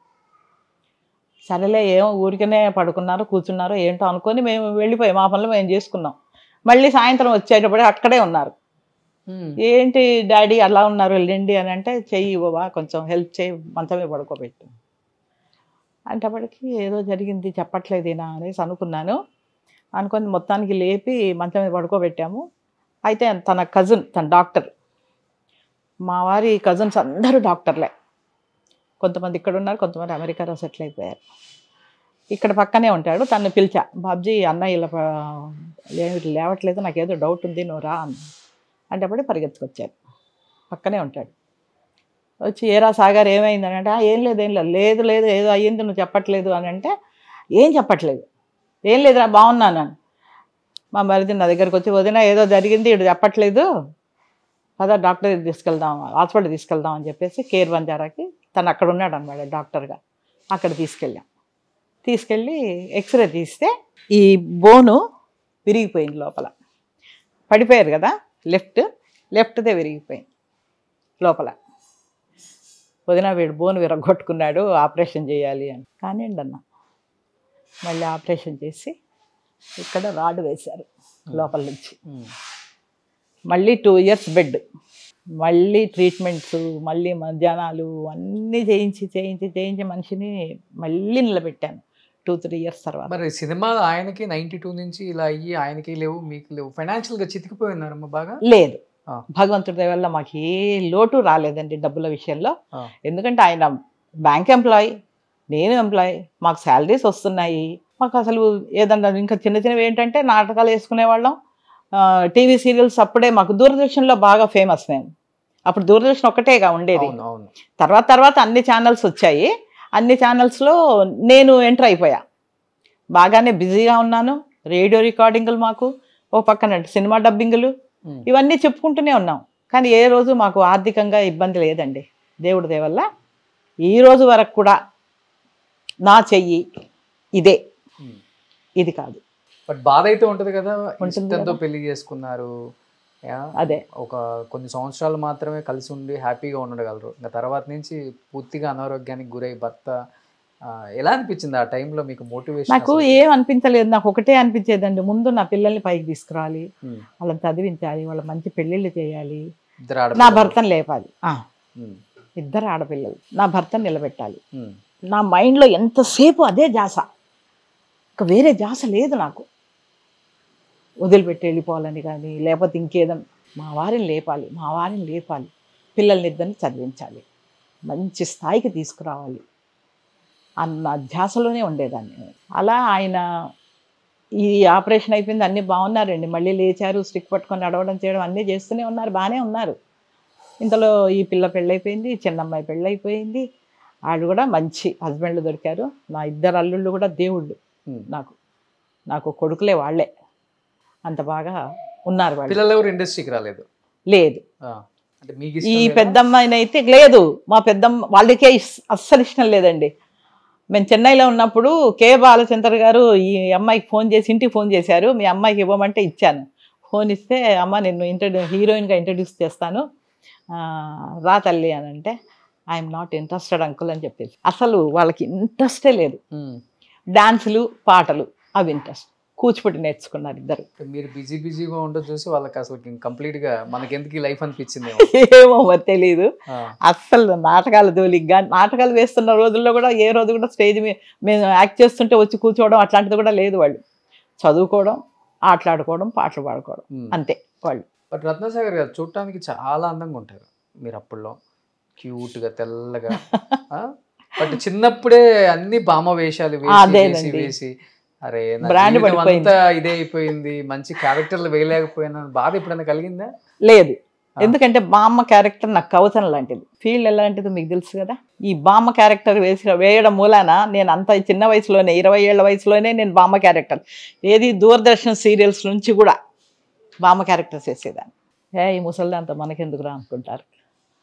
సరేలే ఏమో ఊరికనే పడుకున్నారో కూర్చున్నారో ఏంటో అనుకొని మేము వెళ్ళిపోయాం, మా పనులు మేము చేసుకున్నాం. మళ్ళీ సాయంత్రం వచ్చేటప్పుడు అక్కడే ఉన్నారు. ఏంటి డాడీ అలా ఉన్నారు, వెళ్ళండి అని అంటే, చెయ్యి ఇవ్వవా కొంచెం హెల్ప్ చేయి, మంచమే పడుకోబెట్టు అంటప్పటికి ఏదో జరిగింది చెప్పట్లేదు ఈయన అనేసి అనుకున్నాను. అనుకొని మొత్తానికి లేపి మంచం మీద పడుకోబెట్టాము. అయితే తన కజిన్, తన డాక్టర్, మా వారి కజిన్స్ అందరూ డాక్టర్లే. కొంతమంది ఇక్కడ ఉన్నారు, కొంతమంది అమెరికాలో సెటిల్ అయిపోయారు. ఇక్కడ పక్కనే ఉంటాడు. తను పిలిచా, బాబ్జీ అన్నయ్య ఇలా లేవట్లేదు, నాకేదో డౌట్ ఉంది, నువ్వు రా అంటే అప్పుడే పరిగెత్తుకొచ్చారు. పక్కనే ఉంటాడు. వచ్చి ఏరా సాగర్ ఏమైందని అంటే, ఏం లేదు ఏదో అయ్యింది నువ్వు చెప్పట్లేదు అని అంటే, ఏం చెప్పట్లేదు, ఏం లేదురా బాగున్నాను అని. మా మరిది నా దగ్గరికి వచ్చి, వదిన ఏదో జరిగింది ఇటు చెప్పట్లేదు, కదా డాక్టర్ తీసుకెళ్దాం, హాస్పిటల్ తీసుకెళ్దాం అని చెప్పేసి కేర్ బంజారాకి, తను అక్కడ ఉన్నాడు అనమాట డాక్టర్గా, అక్కడ తీసుకెళ్ళి ఎక్స్రే తీస్తే ఈ బోను విరిగిపోయింది లోపల. పడిపోయారు కదా, లెఫ్ట్దే విరిగిపోయింది లోపల. వదిన వీడు బోను విరగొట్టుకున్నాడు, ఆపరేషన్ చేయాలి అని. కానివ్వండి అన్న. మళ్ళీ ఆపరేషన్ చేసి ఇక్కడ రాడ్ వేశారు లోపల నుంచి. మళ్ళీ 2 years బెడ్, మళ్ళీ ట్రీట్మెంట్స్, మళ్ళీ మధ్యాహ్నాలు అన్నీ చేయించి మనిషిని మళ్ళీ నిలబెట్టాను 2-3 years తర్వాత. మరి సినిమా ఆయనకి 92 నుంచి ఇలా అయ్యి ఆయనకి లేవు మీకు లేవు, ఫైనాన్షియల్గా చితికిపోయి ఉన్నారమ్మా బాగా? లేదు, భగవంతుడి దయ వల్ల మాకు ఏ లోటు రాలేదండి డబ్బుల విషయంలో. ఎందుకంటే ఆయన బ్యాంక్ ఎంప్లాయీ, నేను ఎంప్లాయీ, మాకు శాలరీస్ వస్తున్నాయి. మాకు అసలు ఏదన్నా ఇంకా చిన్నవి ఏంటంటే నాటకాలు వేసుకునేవాళ్ళం, టీవీ సీరియల్స్. అప్పుడే మాకు దూరదర్శన్లో బాగా ఫేమస్ మేము. అప్పుడు దూరదర్శన్ ఒక్కటేగా ఉండేది. తర్వాత అన్ని ఛానల్స్ వచ్చాయి. అన్ని ఛానల్స్లో నేను ఎంటర్ అయిపోయా. బాగానే బిజీగా ఉన్నాను. రేడియో రికార్డింగ్లు మాకు, ఓ పక్కన సినిమా డబ్బింగులు, ఇవన్నీ చెప్పుకుంటూనే ఉన్నాం. కానీ ఏ రోజు మాకు ఆర్థికంగా ఇబ్బంది లేదండి దేవుడి దయ వల్ల. ఈ రోజు వరకు కూడా నా చెయ్యి ఇదే, ఇది కాదు. బట్ బాధ అయితే ఉంటుంది కదా, ఇష్టంతో పెళ్లి చేసుకున్నారు, అదే ఒక కొన్ని సంవత్సరాలు మాత్రమే కలిసి ఉండి హ్యాపీగా ఉండగలరు. ఇంకా తర్వాత నుంచి పూర్తిగా అనారోగ్యానికి గురై భర్త, ఎలా అనిపించింది ఆ టైంలో మీకు మోటివేషన్? నాకు ఏం అనిపించలేదు, నాకు ఒకటే అనిపించేదండి, ముందు నా పిల్లల్ని పైకి తీసుకురావాలి, వాళ్ళని చదివించాలి, వాళ్ళ మంచి పెళ్ళిళ్ళు చేయాలి, నా భర్తను లేపాలి. 2 ఆడపిల్లలు, నా భర్తను నిలబెట్టాలి. నా మైండ్లో ఎంతసేపు అదే ధ్యాస, ఇంకా వేరే ధ్యాస లేదు నాకు. వదిలిపెట్టి వెళ్ళిపోవాలని కానీ లేకపోతే ఇంకేదన్నా, మా వారిని లేపాలి, పిల్లల్ని 2 చదివించాలి, మంచి స్థాయికి తీసుకురావాలి అన్న ధ్యాసలోనే ఉండేదాన్ని. అలా ఆయన ఈ ఆపరేషన్ అయిపోయింది, అన్నీ బాగున్నారండి, మళ్ళీ లేచారు, స్టిక్ పట్టుకొని నడవడం చేయడం అన్నీ చేస్తూనే ఉన్నారు, బాగానే ఉన్నారు. ఇంతలో ఈ పిల్ల పెళ్ళైపోయింది, చిన్నమ్మాయి పెళ్ళైపోయింది, వాళ్ళు కూడా మంచి హస్బెండ్లు దొరికారు. నా 2 అల్లుళ్ళు కూడా దేవుళ్ళు నాకు కొడుకులే, వాళ్ళే అంత బాగా ఉన్నారు. వాళ్ళు పిల్లలు ఎవరు ఇండస్ట్రీకి రాలేదు? లేదు. ఈ పెద్దమ్మాయినైతే లేదు, మా పెద్దమ్మ వాళ్ళకే అస్సలు ఇష్టం లేదండి. మేము చెన్నైలో ఉన్నప్పుడు కే బాలచంద్ర గారు ఈ అమ్మాయికి ఇంటికి ఫోన్ చేశారు, మీ అమ్మాయికి ఇవ్వమంటే ఇచ్చాను. ఫోన్ ఇస్తే, అమ్మ నిన్ను హీరోయిన్గా ఇంట్రడ్యూస్ చేస్తాను, రా తల్లి అని అంటే, ఐఎమ్ నాట్ ఇంట్రెస్టెడ్ అంకుల్ అని చెప్పేసి. అసలు వాళ్ళకి ఇంట్రెస్టే లేదు. డాన్సులు, పాటలు అవి ఇంట్రెస్ట్. కూచిపూడి నేర్చుకున్నారు 2. మీరు బిజీగా ఉండదు చూసి వాళ్ళకి అసలు కంప్లీట్గా మనకెందుకు ఈ లైఫ్ అనిపించింది ఏమో మరి తెలీదు. అస్సలు నాటకాల జోలికి నాటకాలు వేస్తున్న రోజుల్లో కూడా ఏ రోజు కూడా స్టేజ్ మీద మేము యాక్ట్ చేస్తుంటే వచ్చి కూర్చోవడం అట్లాంటిది కూడా లేదు. వాళ్ళు చదువుకోవడం, ఆటలాడుకోవడం, పాటలు పాడుకోవడం, అంతే వాళ్ళు. బట్ రత్నసాగర్ గారు చూడటానికి చాలా అందంగా ఉంటారు మీరు అప్పుడులో, క్యూట్గా తెల్లగా. బట్ చిన్నప్పుడే అన్ని బామ వేషాలు వేసి వేసి అరే అంతా ఇదే అయిపోయింది, మంచి క్యారెక్టర్లు వేయలేకపోయినా బాధ ఎప్పుడైనా కలిగిందా? లేదు, ఎందుకంటే బామ్మ క్యారెక్టర్ నాకు కవచనం లాంటిది. ఫీల్డ్ ఎలాంటిదో మీకు తెలుసు కదా. ఈ బామ్మ క్యారెక్టర్ వేయడం మూలాన నేను అంత చిన్న వయసులోనే 20 ఏళ్ల వయసులోనే నేను బామ్మ క్యారెక్టర్ ఏది దూరదర్శన్ సీరియల్స్ నుంచి కూడా బామ్మ క్యారెక్టర్స్ వేసేదాన్ని. ఈ ముసలిది అంత మనకెందుకు రా అనుకుంటారు,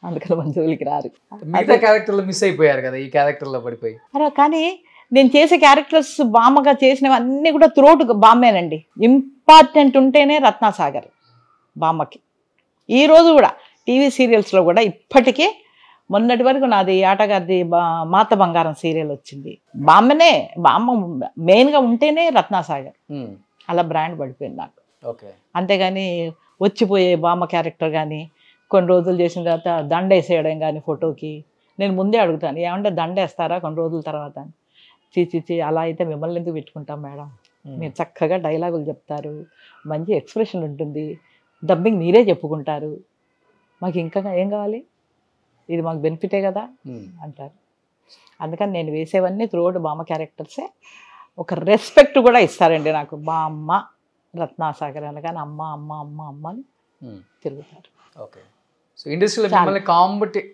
అందుకని మన జోలికి రారు. మిగతా క్యారెక్టర్లు మిస్ అయిపోయారు కదా ఈ క్యారెక్టర్లో పడిపోయి. అలా కానీ నేను చేసే క్యారెక్టర్స్ బామ్మగా చేసినవి అన్నీ కూడా త్రోట్ బామ్మేనండి. ఇంపార్టెంట్ ఉంటేనే రత్నసాగర్ బామ్మకి. ఈరోజు కూడా టీవీ సీరియల్స్లో కూడా ఇప్పటికీ మొన్నటి వరకు నాది ఆటగారిది మాత బంగారం సీరియల్ వచ్చింది. బామ్మనే, బామ్మ మెయిన్గా ఉంటేనే రత్నసాగర్, అలా బ్రాండ్ పడిపోయింది నాకు. అంతేగాని వచ్చిపోయే బామ్మ క్యారెక్టర్ కానీ కొన్ని రోజులు చేసిన తర్వాత దండ వేసేయడం కానీ ఫోటోకి నేను ముందే అడుగుతాను, ఏమంటే దండ వేస్తారా కొన్ని రోజుల తర్వాత అని. చీ అలా అయితే మిమ్మల్ని ఎందుకు పెట్టుకుంటాం మేడం, మీరు చక్కగా డైలాగులు చెప్తారు, మంచి ఎక్స్ప్రెషన్ ఉంటుంది, డబ్బింగ్ మీరే చెప్పుకుంటారు, మాకు ఇంకా ఏం కావాలి, ఇది మాకు బెనిఫిటే కదా అంటారు. అందుకని నేను వేసేవన్నీ త్రూఅవుట్ బామ్మ క్యారెక్టర్సే. ఒక రెస్పెక్ట్ కూడా ఇస్తారండి నాకు. బామ్మ రత్నసాగర్ అనగానే అమ్మ అమ్మ అమ్మ అమ్మ అని తిరుగుతారు. ఓకే. సో ఇండస్ట్రీలో మిమ్మల్ని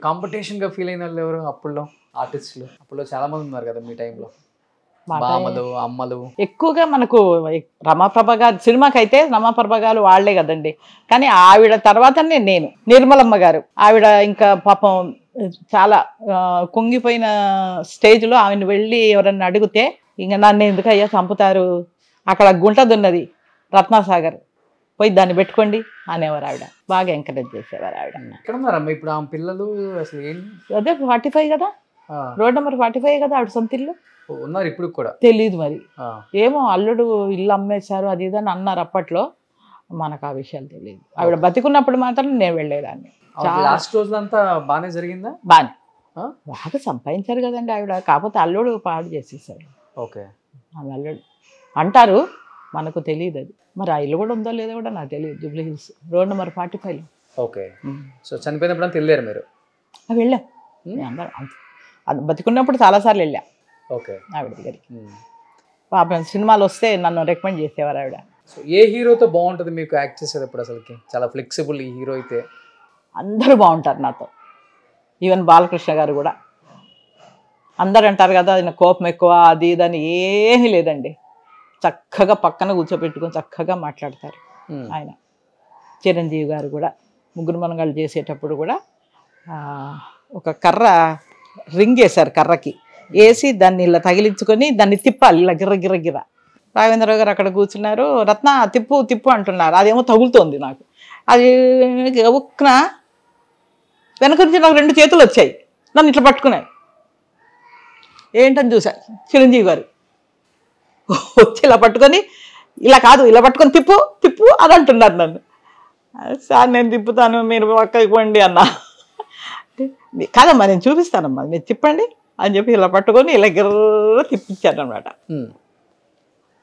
కాంపిటీషన్గా ఫీల్ అయిన వాళ్ళు ఎవరు అప్పుడులో ఆర్టిస్టులు? అప్పుడులో చాలా మంది ఉన్నారు కదా మీ టైంలో, బామ్మలు అమ్మలు. ఎక్కువగా మనకు రమాప్రభ గారు సినిమాకి అయితే రమాప్రభ గారు వాళ్లే కదండి. కానీ ఆవిడ తర్వాతనే నేను నిర్మలమ్మ గారు, ఆవిడ ఇంకా పాపం చాలా కుంగిపోయిన స్టేజ్లో ఆమెను వెళ్ళి ఎవరన్నా అడిగితే ఇంకా నన్ను ఎందుకయ్యా చంపుతారు, అక్కడ గుంటదున్నది రత్నసాగర్, పోయి దాన్ని పెట్టుకోండి అనేవారు. ఆవిడ బాగా ఎంకరేజ్ చేసేవారు. ఆవిడ ఎక్కడ ఉన్నారమ్మా ఇప్పుడు ఆమె పిల్లలు? అసలు అదే 45 కదా, రోడ్ నెంబర్ 45 కదా ఆవిడ సొంత ఇల్లు. ఉన్నారు ఇప్పుడు కూడా? తెలీదు మరి, ఏమో అల్లుడు ఇల్లు అమ్మేశారు అది ఇదని అన్నారు అప్పట్లో, మనకు ఆ విషయాలు తెలియదు. ఆవిడ బతికున్నప్పుడు మాత్రం నేను వెళ్ళేదాన్ని. లాస్ట్ రోజులంతా బాగానే జరిగిందా? బాగా సంపాదించారు కదండి ఆవిడ, కాకపోతే అల్లుడు పాడు చేసేసాడు. ఓకే. అల్లుడు అంటారు, మనకు తెలియదు అది. మరి ఆ ఇల్లు కూడా ఉందో లేదో కూడా నాకు తెలియదు. Jubilee hills road number 45. Okay. So చనిపోయినప్పుడు తెలియరు మీరు? వెళ్ళాం అందరం, బతికున్నప్పుడు చాలాసార్లు వెళ్ళా. ఓకే. ఆవిడ దగ్గరికి పాపం సినిమాలు వస్తే నన్ను రికమెండ్ చేసేవారు ఆవిడ. సో ఏ హీరోతో బాగుంటుంది మీకు యాక్ట్ చేసేటప్పుడు? అసలుకి చాలా ఫ్లెక్సిబుల్ ఈ హీరో అయితే. అందరూ బాగుంటారు నాతో, ఈవెన్ బాలకృష్ణ గారు కూడా. అందరు అంటారు కదా ఆయన కోపం ఎక్కువ అది ఇదని, ఏమీ లేదండి. చక్కగా పక్కన కూర్చోబెట్టుకొని చక్కగా మాట్లాడతారు ఆయన. చిరంజీవి గారు కూడా ముగ్గురు మనగాళ్ళు చేసేటప్పుడు కూడా ఒక కర్ర రింగ్ వేశారు, కర్రకి వేసి దాన్ని ఇలా తగిలించుకొని దాన్ని తిప్పాలి ఇలా గిర్ర గిర్ర గిర్ర. రాఘవేంద్రరావు గారు అక్కడ కూర్చున్నారు, రత్న తిప్పు తిప్పు అంటున్నారు, అదేమో తగులుతోంది నాకు. అది ఒక్కన వెనక నుంచి నాకు 2 చేతులు వచ్చాయి, నన్ను ఇట్లా పట్టుకున్నాయి. ఏంటని చూసా, చిరంజీవి గారు వచ్చి ఇలా పట్టుకొని, ఇలా కాదు ఇలా పట్టుకొని తిప్పు తిప్పు అని అంటున్నారు నన్ను. సార్ నేను తిప్పుతాను మీరు పక్కకి పోండి అన్నా. కాదమ్మా నేను చూపిస్తానమ్మా మీరు తిప్పండి అని చెప్పి ఇలా పట్టుకొని ఇలా గిర్ర తిప్పించారు అనమాట.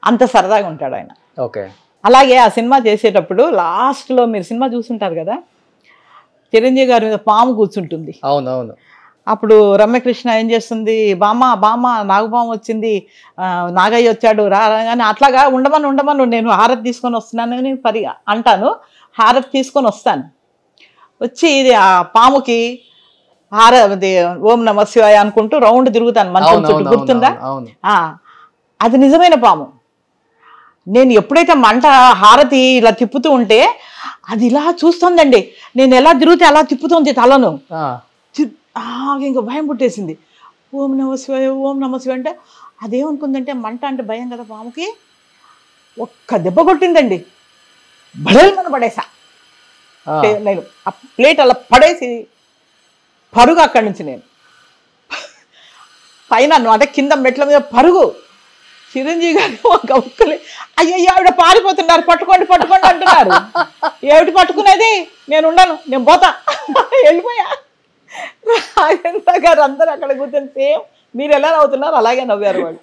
అంత సరదాగా ఉంటాడు ఆయన. ఓకే. అలాగే ఆ సినిమా చేసేటప్పుడు లాస్ట్లో మీరు సినిమా చూసుంటారు కదా, చిరంజీవి గారి మీద పాము కూర్చుంటుంది. అవునవును. అప్పుడు రమ్యకృష్ణ ఏం చేస్తుంది, బామ్మ నాగపాము వచ్చింది, నాగయ్య వచ్చాడు రా అని అట్లాగా ఉండమను నేను హారతి తీసుకొని వస్తున్నానని అంటాను. హారతి తీసుకొని వస్తాను, వచ్చి ఇది ఆ పాముకి హారతి ఓం నమ శివాయ అనుకుంటూ రౌండ్ తిరుగుతాను మంచం చుట్టూ, గుర్తుందా? అది నిజమైన పాము. నేను ఎప్పుడైతే మంట హారతి ఇలా తిప్పుతూ ఉంటే అది ఇలా చూస్తుందండి, నేను ఎలా తిరిగితే అలా తిప్పుతుంది తలను. ఇంకా భయం పుట్టేసింది. ఓం నమ శివాయ అంటే అదేమనుకుందంటే మంట అంటే భయం కదా పాముకి, ఒక్క దెబ్బ కొట్టిందండి, బడేమని పడేసా. నేను ఆ ప్లేట్ అలా పడేసి పరుగు అక్కడి నుంచి నేను పైన అంటే కింద మెట్ల మీద పరుగు. చిరంజీవి గారు ఒక ఒక్కలే అయ్యయ్యో ఆవిడ పారిపోతున్నారు, పట్టుకోండి అంటున్నారు. ఏమిటి పట్టుకునేది, నేను ఉండను, నేను పోతా, వెళ్ళిపోయా. రాజేంద్ర గారు అందరూ అక్కడ కూర్చొని సేమ్ మీరు ఎలా నవ్వుతున్నారు అలాగే నవ్వారు వాళ్ళు.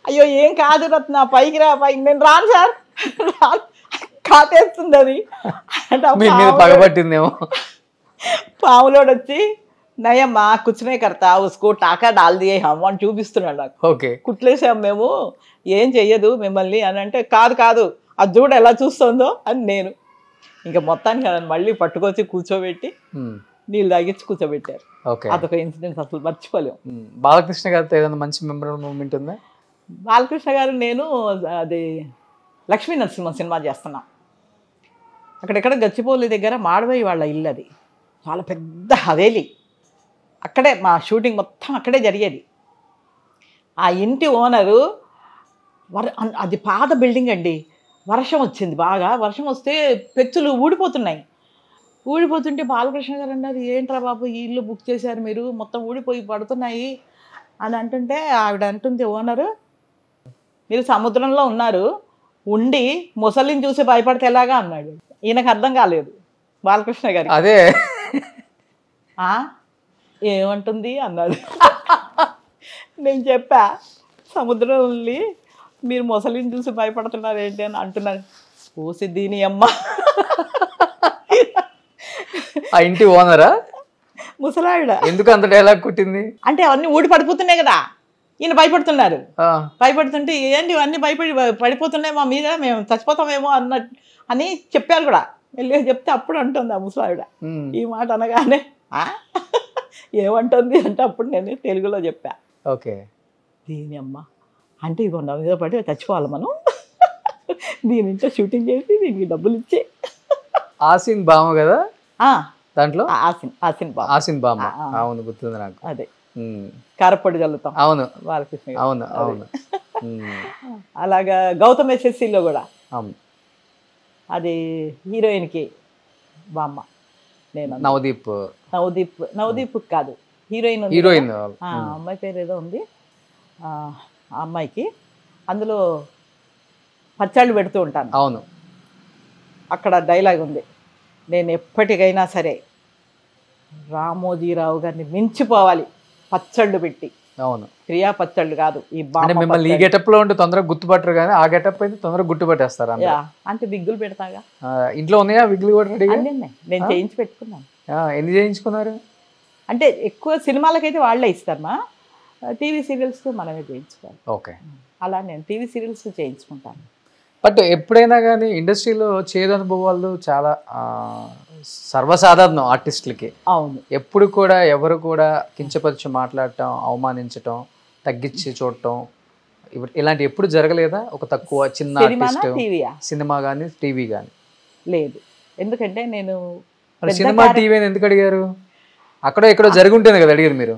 అయ్యో ఏం కాదు రత్న పైకి రా పైకి, నేను రాను సార్ రాను, కాటేస్తుంది అది అంటే ఆ మీ మీద పగబట్టిందేమో. పాములోడు వచ్చి నయమ్మా కుచ్చునే కడతా ఉసుకో టాకా డాల్ దియే హమ్ అని చూపిస్తున్నాడు నాకు. ఓకే, కుట్లేసాం మేము, ఏం చెయ్యదు మిమ్మల్ని అని అంటే, కాదు కాదు అది చూడ ఎలా చూస్తుందో అని నేను. ఇంకా మొత్తానికి నన్ను మళ్ళీ పట్టుకొచ్చి కూర్చోబెట్టి నీళ్ళు తాగించి కూర్చోబెట్టారు. ఓకే, అదొక ఇన్సిడెంట్ అసలు మర్చిపోలేము. బాలకృష్ణ గారితో ఏదైనా మంచి మెమరబుల్ మూమెంట్ ఉందా? బాలకృష్ణ గారు నేను అది లక్ష్మీ నరసింహ సినిమా చేస్తున్నాం. అక్కడెక్కడ గచ్చిపోలి దగ్గర మాడవయ్య వాళ్ళ ఇల్లు, అది చాలా పెద్ద హవేలీ. అక్కడే మా షూటింగ్ మొత్తం అక్కడే జరిగేది. ఆ ఇంటి ఓనరు అది పాత బిల్డింగ్ అండి. వర్షం వచ్చింది, బాగా వర్షం వస్తే పెచ్చులు ఊడిపోతుంటే బాలకృష్ణ గారు అన్నారు, ఏంట్రా బాబు ఈ ఇల్లు బుక్ చేశారు మీరు, మొత్తం ఊడిపోయి పడుతున్నాయి అని అంటుంటే ఆవిడ అంటుంది, ఓనరు మీరు సముద్రంలో ఉన్నారు, ఉండి ముసలిని చూసి భయపడితే ఎలాగా అన్నాడు. ఈయనకు అర్థం కాలేదు బాలకృష్ణ గారికి. అదే ఏమంటుంది అన్నాడు. నేను చెప్పా, సముద్రం వెళ్ళి మీరు ముసలిని చూసి భయపడుతున్నారు ఏంటి అని అంటున్నారు. ఓసి దీని అమ్మ, ఆ ఇంటి ఓనరా ముసలావిడ ఎందుకు అంత డైలాగ్ కుట్టింది అంటే అవన్నీ ఊడి పడిపోతున్నాయి కదా, ఈయన భయపడుతున్నారు. భయపడుతుంటే ఏంటి ఇవన్నీ పడిపోతున్నాయి మా మీద, మేము చచ్చిపోతామేమో అని చెప్పారు కూడా. వెళ్ళి చెప్తే అప్పుడు అంటుంది ఆ ముసలావిడ ఈ మాట అనగానే, ఏమంటుంది అంటే అప్పుడు నేను తెలుగులో చెప్పా. ఓకే, దీని అమ్మ అంటే ఇగో నా మీద పడి చచ్చిపోవాలి మనం, దీని నుంచో షూటింగ్ చేసి దీనికి డబ్బులు ఇచ్చి. ఆసిన్ బామ కదా దాంట్లో, ఆసిన్ బామ. అవును, గుర్తుంది నాకు. అదే కారపొడి చల్లుతాం. అవును, బాలకృష్ణ. అవును అవును. అలాగా గౌతమ్ ఎస్ఎస్సిలో కూడా అవును, అది హీరోయిన్కి బామ్మ. నేను నవదీప్ కాదు, హీరోయిన్ అమ్మాయి పేరు ఏదో ఉంది, ఆ అమ్మాయికి అందులో పచ్చళ్ళు పెడుతూ ఉంటాను. అవును, అక్కడ డైలాగ్ ఉంది, నేను ఎప్పటికైనా సరే రామోజీరావు గారిని మించిపోవాలి పచ్చళ్ళు పెట్టి. అవును, క్రియా పచ్చళ్ళు కాదు, ఈ మిమ్మల్ని ఈ గెటప్ లో ఉంటే తొందరగా గుర్తుపట్టరు, కానీ ఆ గెటప్ అయితే తొందరగా గుర్తుపట్టేస్తారు. అంటే విగ్గులు పెడతాగా, ఇంట్లో ఉన్నాయా విగ్గులు కూడా రెడీ? నేను చేయించి పెట్టుకున్నాను. ఎన్ని చేయించుకున్నారు? అంటే ఎక్కువ సినిమాలకైతే వాళ్ళే ఇస్తారమ్మా, టీవీ సీరియల్స్ మనమే చేయించుకోవాలి. ఓకే, అలా నేను టీవీ సీరియల్స్ చేయించుకుంటాను. బట్ ఎప్పుడైనా కానీ ఇండస్ట్రీలో చేదు అనుభవాలు చాలా సర్వసాధారణం ఆర్టిస్టులకి. అవును, ఎప్పుడు కూడా ఎవరు కూడా కించపరిచి మాట్లాడటం, అవమానించటం, తగ్గించి చూడటం, ఇలాంటి ఎప్పుడు జరగలేదా? ఒక తక్కువ చిన్న ఆర్టిస్ట్ సినిమా కానీ టీవీ కానీ? లేదు, ఎందుకంటే నేను సినిమా టీవీ ఎందుకు అడిగారు? అక్కడ ఎక్కడో జరిగి ఉంటుంది కదా అడిగారు మీరు.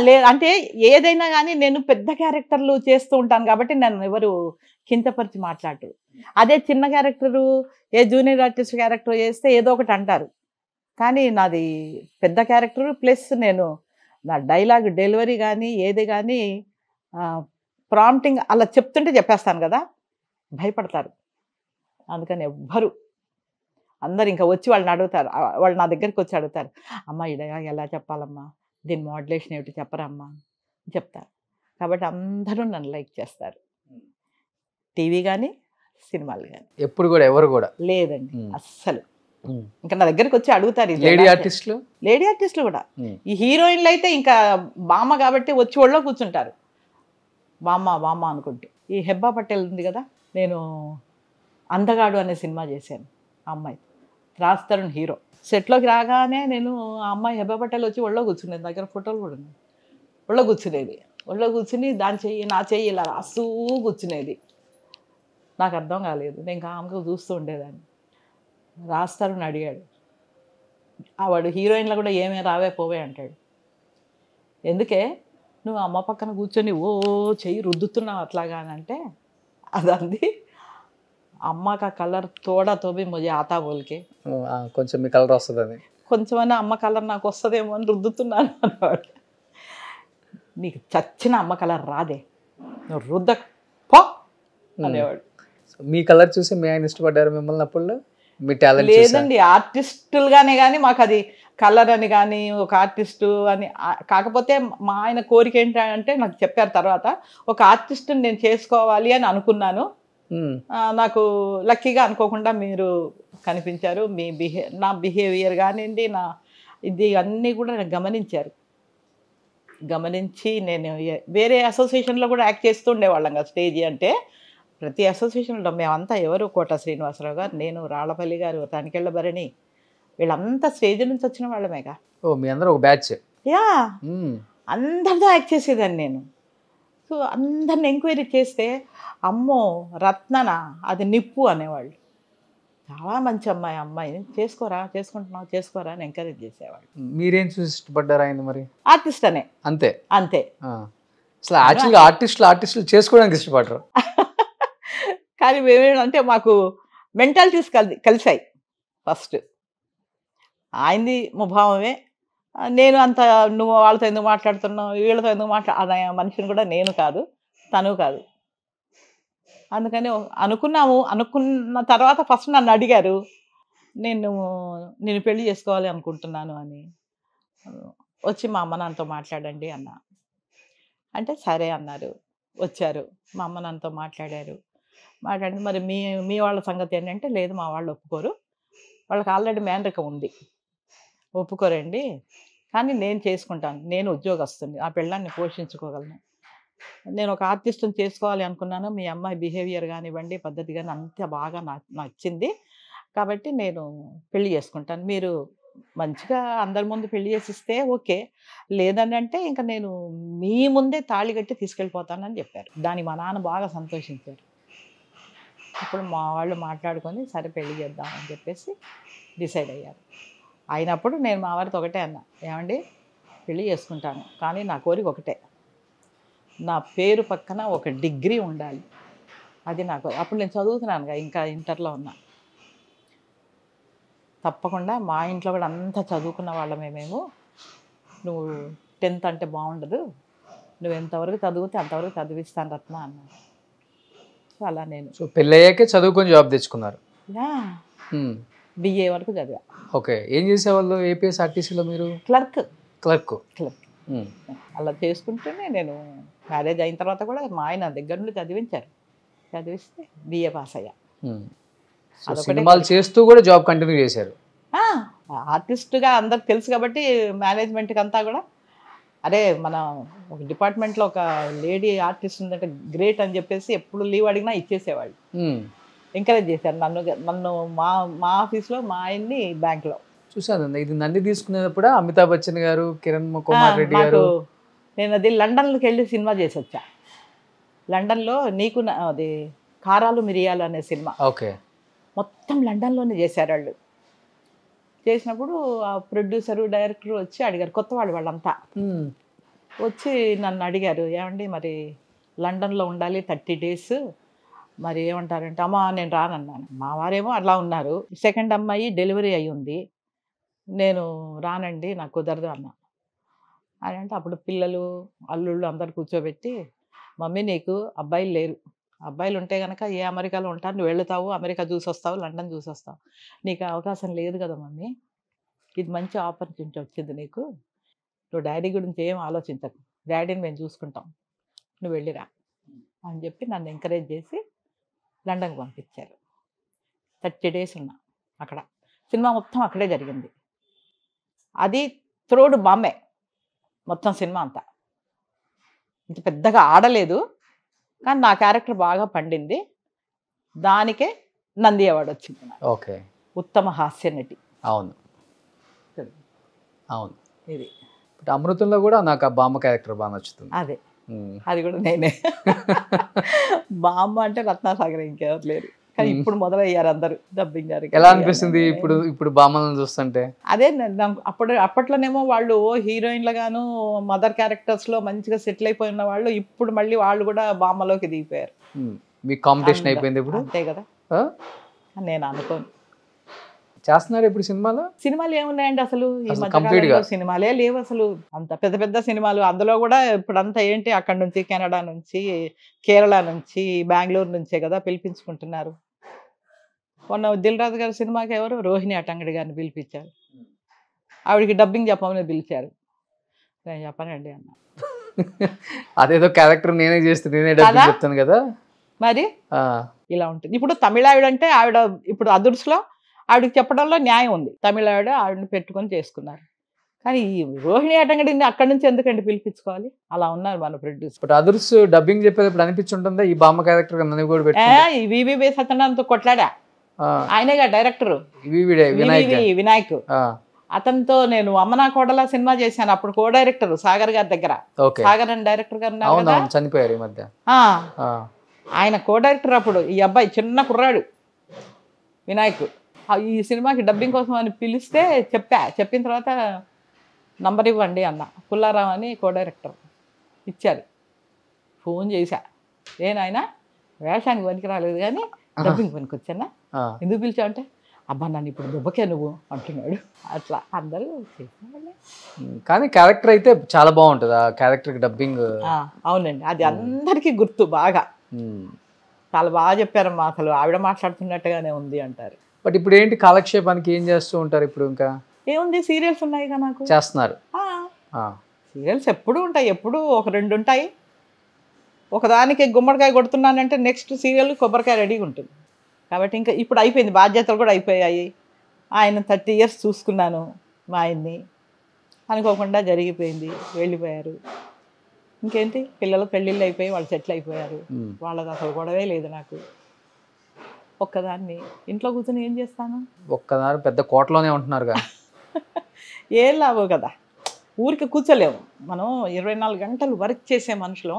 లేదు, అంటే ఏదైనా కానీ నేను పెద్ద క్యారెక్టర్లు చేస్తూ ఉంటాను కాబట్టి నన్ను ఎవరు కించపరిచి మాట్లాడరు. అదే చిన్న క్యారెక్టరు, ఏ జూనియర్ ఆర్టిస్ట్ క్యారెక్టర్ చేస్తే ఏదో ఒకటి అంటారు. కానీ నాది పెద్ద క్యారెక్టరు, ప్లస్ నేను నా డైలాగ్ డెలివరీ కానీ ఏది కానీ ప్రాంప్టింగ్ అలా చెప్తుంటే చెప్పేస్తాను కదా, భయపడతారు. అందుకని ఎవ్వరు అందరు ఇంకా వచ్చి వాళ్ళని అడుగుతారు, వాళ్ళు నా దగ్గరికి వచ్చి అడుగుతారు, అమ్మ ఈ డైలాగ్ ఎలా చెప్పాలమ్మా, దీని మోడ్యులేషన్ ఏమిటి చెప్పరమ్మా చెప్తారు. కాబట్టి అందరూ నన్ను లైక్ చేస్తారు, టీవీ కానీ సినిమాలు కానీ. ఎప్పుడు కూడా ఎవరు కూడా లేదండి అస్సలు. ఇంకా నా దగ్గరికి వచ్చి అడుగుతారు. లేడీ ఆర్టిస్టులు కూడా. ఈ హీరోయిన్లు అయితే ఇంకా బామ్మ కాబట్టి వచ్చి ఒళ్ళో కూర్చుంటారు, బామ్మ అనుకుంటూ. ఈ హెబ్బా పటేల్ ఉంది కదా, నేను అందగాడు అనే సినిమా చేశాను. ఆ అమ్మాయి రాజ్ హీరో. సెట్లోకి రాగానే నేను ఆ అమ్మాయి హెబ్బా పటేల్ వచ్చి ఒళ్ళో కూర్చునేది, దగ్గర ఫోటోలు కూడా ఉన్నాయి. ఒళ్ళో కూర్చునేది, ఒళ్ళో కూర్చుని దాని చెయ్యి నా చెయ్యి ఇలా రాస్తూ కూర్చునేది. నాకు అర్థం కాలేదు, నేను కామ్గా చూస్తూ ఉండేదాన్ని. రాస్తారని అడిగాడు, వాడు హీరోయిన్లో కూడా ఏమే రావే పోవే అంటాడు. ఎందుకే నువ్వు అమ్మ పక్కన కూర్చొని ఓ చెయ్యి రుద్దుతున్నావు అట్లాగా అని అంటే, అదంది అమ్మ కా కలర్ తోడా తోబి ముజే ఆతా బోల్కే, కొంచెం మీ కలర్ వస్తుందని, కొంచెమైనా అమ్మ కలర్ నాకు వస్తుందేమో అని రుద్దుతున్నాను అన్నవాడు. నీకు చచ్చిన అమ్మ కలర్ రాదే, నువ్వు రుద్ద పో అనేవాడు. మీ కలర్ చూసి మీ ఆయన ఇష్టపడ్డారు మిమ్మల్ని అప్పుడు? మీ టాలెంట్ చూసా లేదండి, ఆర్టిస్టులుగానే కానీ మాకు అది కలర్ అని కానీ ఒక ఆర్టిస్టు అని కాకపోతే మా ఆయన కోరిక ఏంటంటే నాకు చెప్పారు తర్వాత, ఒక ఆర్టిస్టుని నేను చేసుకోవాలి అని అనుకున్నాను. నాకు లక్కీగా అనుకోకుండా మీరు కనిపించారు. మీ నా బిహేవియర్ కానివ్వండి, నా ఇది అన్నీ కూడా నాకు గమనించి నేను వేరే అసోసియేషన్లో కూడా యాక్ట్ చేస్తూ ఉండేవాళ్ళం కదా. స్టేజీ అంటే ప్రతి అసోసియేషన్లో మేమంతా ఎవరు, కోట శ్రీనివాసరావు గారు, నేను, రాళ్ళపల్లి గారు, తనికెళ్ళ భరణి, వీళ్ళంతా స్టేజ్ నుంచి వచ్చిన వాళ్ళమేగా. ఓ మీ అందరూ ఒక బ్యాచ్. యా, అందరితో యాక్ట్ చేసేదాన్ని నేను. సో అందరిని ఎంక్వైరీ చేస్తే అమ్మో రత్నన అది నిప్పు అనేవాళ్ళు. చాలా మంచి అమ్మాయిని చేసుకోరా అని ఎంకరేజ్ చేసేవాళ్ళు. మీరేం చూసి ఇష్టపడ్డారు ఆయన మరి? ఆర్టిస్ట్ అనే అంతే. అసలు యాక్చువల్గా ఆర్టిస్టులు చేసుకోవడానికి ఇష్టపడరు. కానీ మేమేంటంటే మాకు మెంటాలిటీస్ కలిసాయి. ఫస్ట్ ఆయనది ముభావమే, నేను అంత నువ్వు వాళ్ళతో ఎందుకు మాట్లాడుతున్నావు, వీళ్ళతో ఎందుకు అనే మనిషిని కూడా నేను కాదు, తను కాదు. అందుకని అనుకున్న తర్వాత ఫస్ట్ నన్ను అడిగారు, నేను పెళ్లి చేసుకోవాలి అనుకుంటున్నాను అని. వచ్చి మా అమ్మ నాన్నతో మాట్లాడండి అన్న అంటే సరే అన్నారు. వచ్చారు, మా అమ్మ నాన్నతో మాట్లాడారు. మరి మీ వాళ్ళ సంగతి ఏంటంటే, లేదు మా వాళ్ళు ఒప్పుకోరు, వాళ్ళకి ఆల్రెడీ మేనరికం ఉంది, ఒప్పుకోరండి, కానీ నేను చేసుకుంటాను, నేను ఉద్యోగస్తుని, ఆ పిల్లాన్ని పోషించుకోగలను, నేను ఒక ఆర్టిస్ట్ని చేసుకోవాలి అనుకున్నాను, మీ అమ్మాయి బిహేవియర్ కానివ్వండి, పద్ధతి కానీ అంత బాగా నచ్చింది, కాబట్టి నేను పెళ్లి చేసుకుంటాను, మీరు మంచిగా అందరి ముందు పెళ్లి చేసిస్తే ఓకే, లేదని అంటే ఇంకా నేను మీ ముందే తాళి కట్టి తీసుకెళ్ళిపోతానని చెప్పారు. దానికి మా నాన్న బాగా సంతోషించారు. అప్పుడు మా వాళ్ళు మాట్లాడుకొని సరే పెళ్లి చేద్దామని చెప్పేసి డిసైడ్ అయ్యారు. అయినప్పుడు నేను మా వారితో ఒకటే అన్నా, ఏమండి పెళ్లి చేసుకుంటాను, కానీ నా కోరిక ఒకటే, నా పేరు పక్కన ఒక డిగ్రీ ఉండాలి, అది నాకు. అప్పుడు నేను చదువుతున్నానుగా, ఇంకా ఇంటర్లో ఉన్నా. తప్పకుండా మా ఇంట్లో కూడా అంతా చదువుకున్న వాళ్ళమే మేము, నువ్వు 10th అంటే బాగుండదు, నువ్వు ఎంతవరకు చదివితే అంతవరకు చదివిస్తాను రత్న అన్నాను. సో అలా నేను పెళ్ళయ్యాకే చదువుకొని జాబ్ తెచ్చుకున్నారు. బిఏ వరకు చదివా. ఓకే, ఏం చేసేవాళ్ళు ఏపీఎస్ఆర్టీసీలో మీరు? క్లర్క్. అలా చేసుకుంటూనే నేను మ్యారేజ్ అయిన తర్వాత కూడా మా ఆయన దగ్గర నుండి చదివిస్తే బిఏ పాస్ అయ్యా. సినిమాలు చేస్తూ కూడా జాబ్ కంటిన్యూ చేశారు. ఆర్టిస్ట్గా అందరికి తెలుసు కాబట్టి మేనేజ్మెంట్కి అంతా కూడా, అరే మన ఒక డిపార్ట్మెంట్లో ఒక లేడీ ఆర్టిస్ట్ ఉందంటే గ్రేట్ అని చెప్పేసి ఎప్పుడు లీవ్ అడిగినా ఇచ్చేసేవాళ్ళు, ఎంకరేజ్ చేశారు నన్ను మా ఆఫీస్లో, మా ఆయన్ని బ్యాంక్లో. చూసాను ఇది నంది తీసుకునేటప్పుడు అమితాబ్ బచ్చన్ గారు, కిరణ్ కుమార్ రెడ్డి గారు. నేను అది లండన్లోకి వెళ్ళి సినిమా చేసి వచ్చా. లండన్లో నీకు అది కారాలు మిరియాలు అనే సినిమా. ఓకే, మొత్తం లండన్లోనే చేశారు వాళ్ళు. చేసినప్పుడు ఆ ప్రొడ్యూసరు డైరెక్టర్ వచ్చి అడిగారు, కొత్త వాళ్ళంతా వచ్చి నన్ను అడిగారు, ఏమండి మరి లండన్లో ఉండాలి 30 days, మరి ఏమంటారంటే అమ్మా నేను రానన్నాను. మా వారేమో అలా ఉన్నారు. సెకండ్ అమ్మాయి డెలివరీ అయ్యి ఉంది, నేను రానండి నాకు కుదరదు అన్నా. అని అంటే అప్పుడు పిల్లలు అల్లుళ్ళు అందరు కూర్చోబెట్టి, మమ్మీ నీకు అబ్బాయిలు లేరు, అబ్బాయిలు ఉంటే కనుక ఏ అమెరికాలో ఉంటారు, నువ్వు వెళుతావు అమెరికా చూసి వస్తావు, లండన్ చూసి వస్తావు, నీకు అవకాశం లేదు కదా మమ్మీ, ఇది మంచి ఆపర్చునిటీ వచ్చింది నీకు, నువ్వు డాడీ గురించి ఏం ఆలోచించకు, డాడీని మేము చూసుకుంటాం, నువ్వు వెళ్ళిరా అని చెప్పి నన్ను ఎంకరేజ్ చేసి లండన్కి పంపించారు. 30 days ఉన్నా అక్కడ. సినిమా మొత్తం అక్కడే జరిగింది. అది త్రోడ్ బాంబే మొత్తం సినిమా అంతా. ఇంత పెద్దగా ఆడలేదు, కానీ నా క్యారెక్టర్ బాగా పండింది. దానికే నంది అవార్డు వచ్చింది. ఓకే, ఉత్తమ హాస్య నటి. అవును. ఇది అమృతంలో కూడా నాకు ఆ బామ్మ క్యారెక్టర్ బాగా నచ్చుతుంది. అదే, అది కూడా నేనే. బామ్మ అంటే రత్నాసాగర్ ఇంకెవరు లేరు, కానీ ఇప్పుడు మొదలయ్యారు అందరూ డబ్బింగ్ గారు. ఎలా అనిపిస్తుంది ఇప్పుడు బామ్మలను చూస్తుంటే? అదే అప్పట్లోనేమో వాళ్ళు హీరోయిన్లుగాను మదర్ క్యారెక్టర్స్లో మంచిగా సెటిల్ అయిపోయిన వాళ్ళు, ఇప్పుడు మళ్ళీ వాళ్ళు కూడా బామ్మలోకి దిగిపోయారు. మీకు కాంపిటీషన్ అయిపోయింది ఇప్పుడు. అంతే కదా, నేను అనుకోను. చేస్తున్నారు ఇప్పుడు సినిమాలు ఏమున్నాయండి అసలు ఈ మధ్యకాలంలో? సినిమాలే లేవు అసలు, అంత పెద్ద పెద్ద సినిమాలు. అందులో కూడా ఇప్పుడంతా ఏంటి, అక్కడ నుంచి కెనడా నుంచి, కేరళ నుంచి, బెంగళూరు నుంచే కదా పిలిపించుకుంటున్నారు. మొన్న దిల్ రాజు గారి సినిమాకి ఎవరు రోహిణి అటంగడి గారిని పిలిపించారు. ఆవిడకి డబ్బింగ్ చెప్పమని పిలిచారు. నేను చెప్పనండి అన్న. అదేదో క్యారెక్టర్ నేనే చేస్తే నేనే డబ్బింగ్ చెప్తాను కదా మరి ఇలా ఉంటుంది. ఇప్పుడు తమిళ ఆవిడ అంటే ఆవిడ ఇప్పుడు అదుర్స్లో ఆవిడకి చెప్పడంలో న్యాయం ఉంది. తమిళ ఆవిడని పెట్టుకొని చేసుకున్నారు. కానీ ఈ రోహిణి అటంగడిని అక్కడి నుంచి ఎందుకంటే పిలిపించుకోవాలి? అలా ఉన్నారు మన ప్రొడ్యూసర్. బట్ అదర్స్ డబ్బింగ్ చెప్పేటప్పుడు అనిపించుంటుందా ఈ బామ్మ క్యారెక్టర్ నన్ను కూడా పెట్టి ఈ వివి సత్యనారాయణతో కొట్లాడా, ఆయనేగా డైరెక్టర్ వినాయక్. అతనితో నేను అమ్మనా కోడల సినిమా చేశాను. అప్పుడు కో డైరెక్టర్ సాగర్ గారి దగ్గర. సాగర్ అని డైరెక్టర్ గారు చనిపోయారు ఈ మధ్య. ఆయన కో డైరెక్టర్ అప్పుడు. ఈ అబ్బాయి చిన్న కుర్రాడు వినాయక్. ఈ సినిమాకి డబ్బింగ్ కోసం అని పిలిస్తే చెప్పిన తర్వాత నంబర్ ఇవ్వండి అన్న. పుల్లారావు అని కో డైరెక్టర్ ఇచ్చారు. ఫోన్ చేశా, నేనాయన వేషానికి పనికి రాలేదు కానీ డబ్బింగ్ పనికి వచ్చానా, ఎందుకు పిలిచావు అంటే అబ్బా నన్ను ఇప్పుడు దుబ్బకే నువ్వు అంటున్నాడు. అట్లా అందరూ చేసేవాళ్ళే. కానీ క్యారెక్టర్ అయితే చాలా బాగుంటుంది. ఆ క్యారెక్టర్కి డబ్బింగ్ అవునండి, అది అందరికీ గుర్తు బాగా. చాలా బాగా చెప్పారమ్మా, అసలు ఆవిడ మాట్లాడుతున్నట్టుగానే ఉంది అంటారు. బట్ ఇప్పుడు ఏంటి కాలక్షేపానికి ఏం చేస్తూ ఉంటారు ఇప్పుడు? ఇంకా ఏముంది, సీరియల్స్ ఉన్నాయి కదా నాకు. చేస్తున్నారు సీరియల్స్ ఎప్పుడు ఉంటాయి, ఎప్పుడు ఒక 2 ఉంటాయి. ఒకదానికి గుమ్మడికాయ కొడుతున్నానంటే నెక్స్ట్ సీరియల్ కొబ్బరికాయ రెడీగా ఉంటుంది. కాబట్టి ఇంకా ఇప్పుడు అయిపోయింది, బాధ్యతలు కూడా అయిపోయాయి. ఆయన 30 years చూసుకున్నాను మా ఆయన్ని, అనుకోకుండా జరిగిపోయింది, వెళ్ళిపోయారు. ఇంకేంటి, పిల్లలు పెళ్ళిళ్ళు అయిపోయి వాళ్ళు సెటిల్ అయిపోయారు. వాళ్ళది అసలు గొడవే లేదు నాకు. ఒక్కదాన్ని ఇంట్లో కూర్చొని ఏం చేస్తాను? ఒక్కదాని పెద్ద కోటలోనే ఉంటున్నారు కదా. ఏం లాభం కదా, ఊరికి కూర్చోలేము మనం. 24 గంటలు వర్క్ చేసే మనుషులు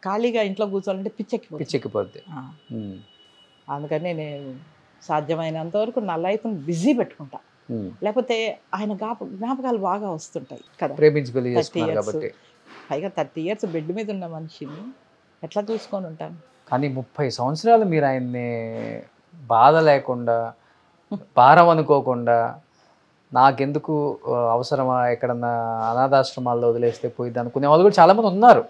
ఖాళీగా ఇంట్లో కూర్చోాలంటే పిచ్చెక్కిపోద్ది. అందుకని నేను సాధ్యమైనంత వరకు నా లైఫ్ని బిజీ పెట్టుకుంటా. లేకపోతే ఆయన జ్ఞాపకాలు బాగా వస్తుంటాయి కదా. 30 years, పైగా 30 years బెడ్ మీద ఉన్న మనిషిని ఎట్లా చూసుకొని ఉంటాను. కానీ 30 సంవత్సరాలు మీరు ఆయన్ని బాధ లేకుండా, భారం అనుకోకుండా, నాకెందుకు అవసరమా, ఎక్కడన్నా అనాథాశ్రమాల్లో వదిలేస్తే పోయిద్ది అనుకునే వాళ్ళు కూడా చాలా మంది ఉన్నారు.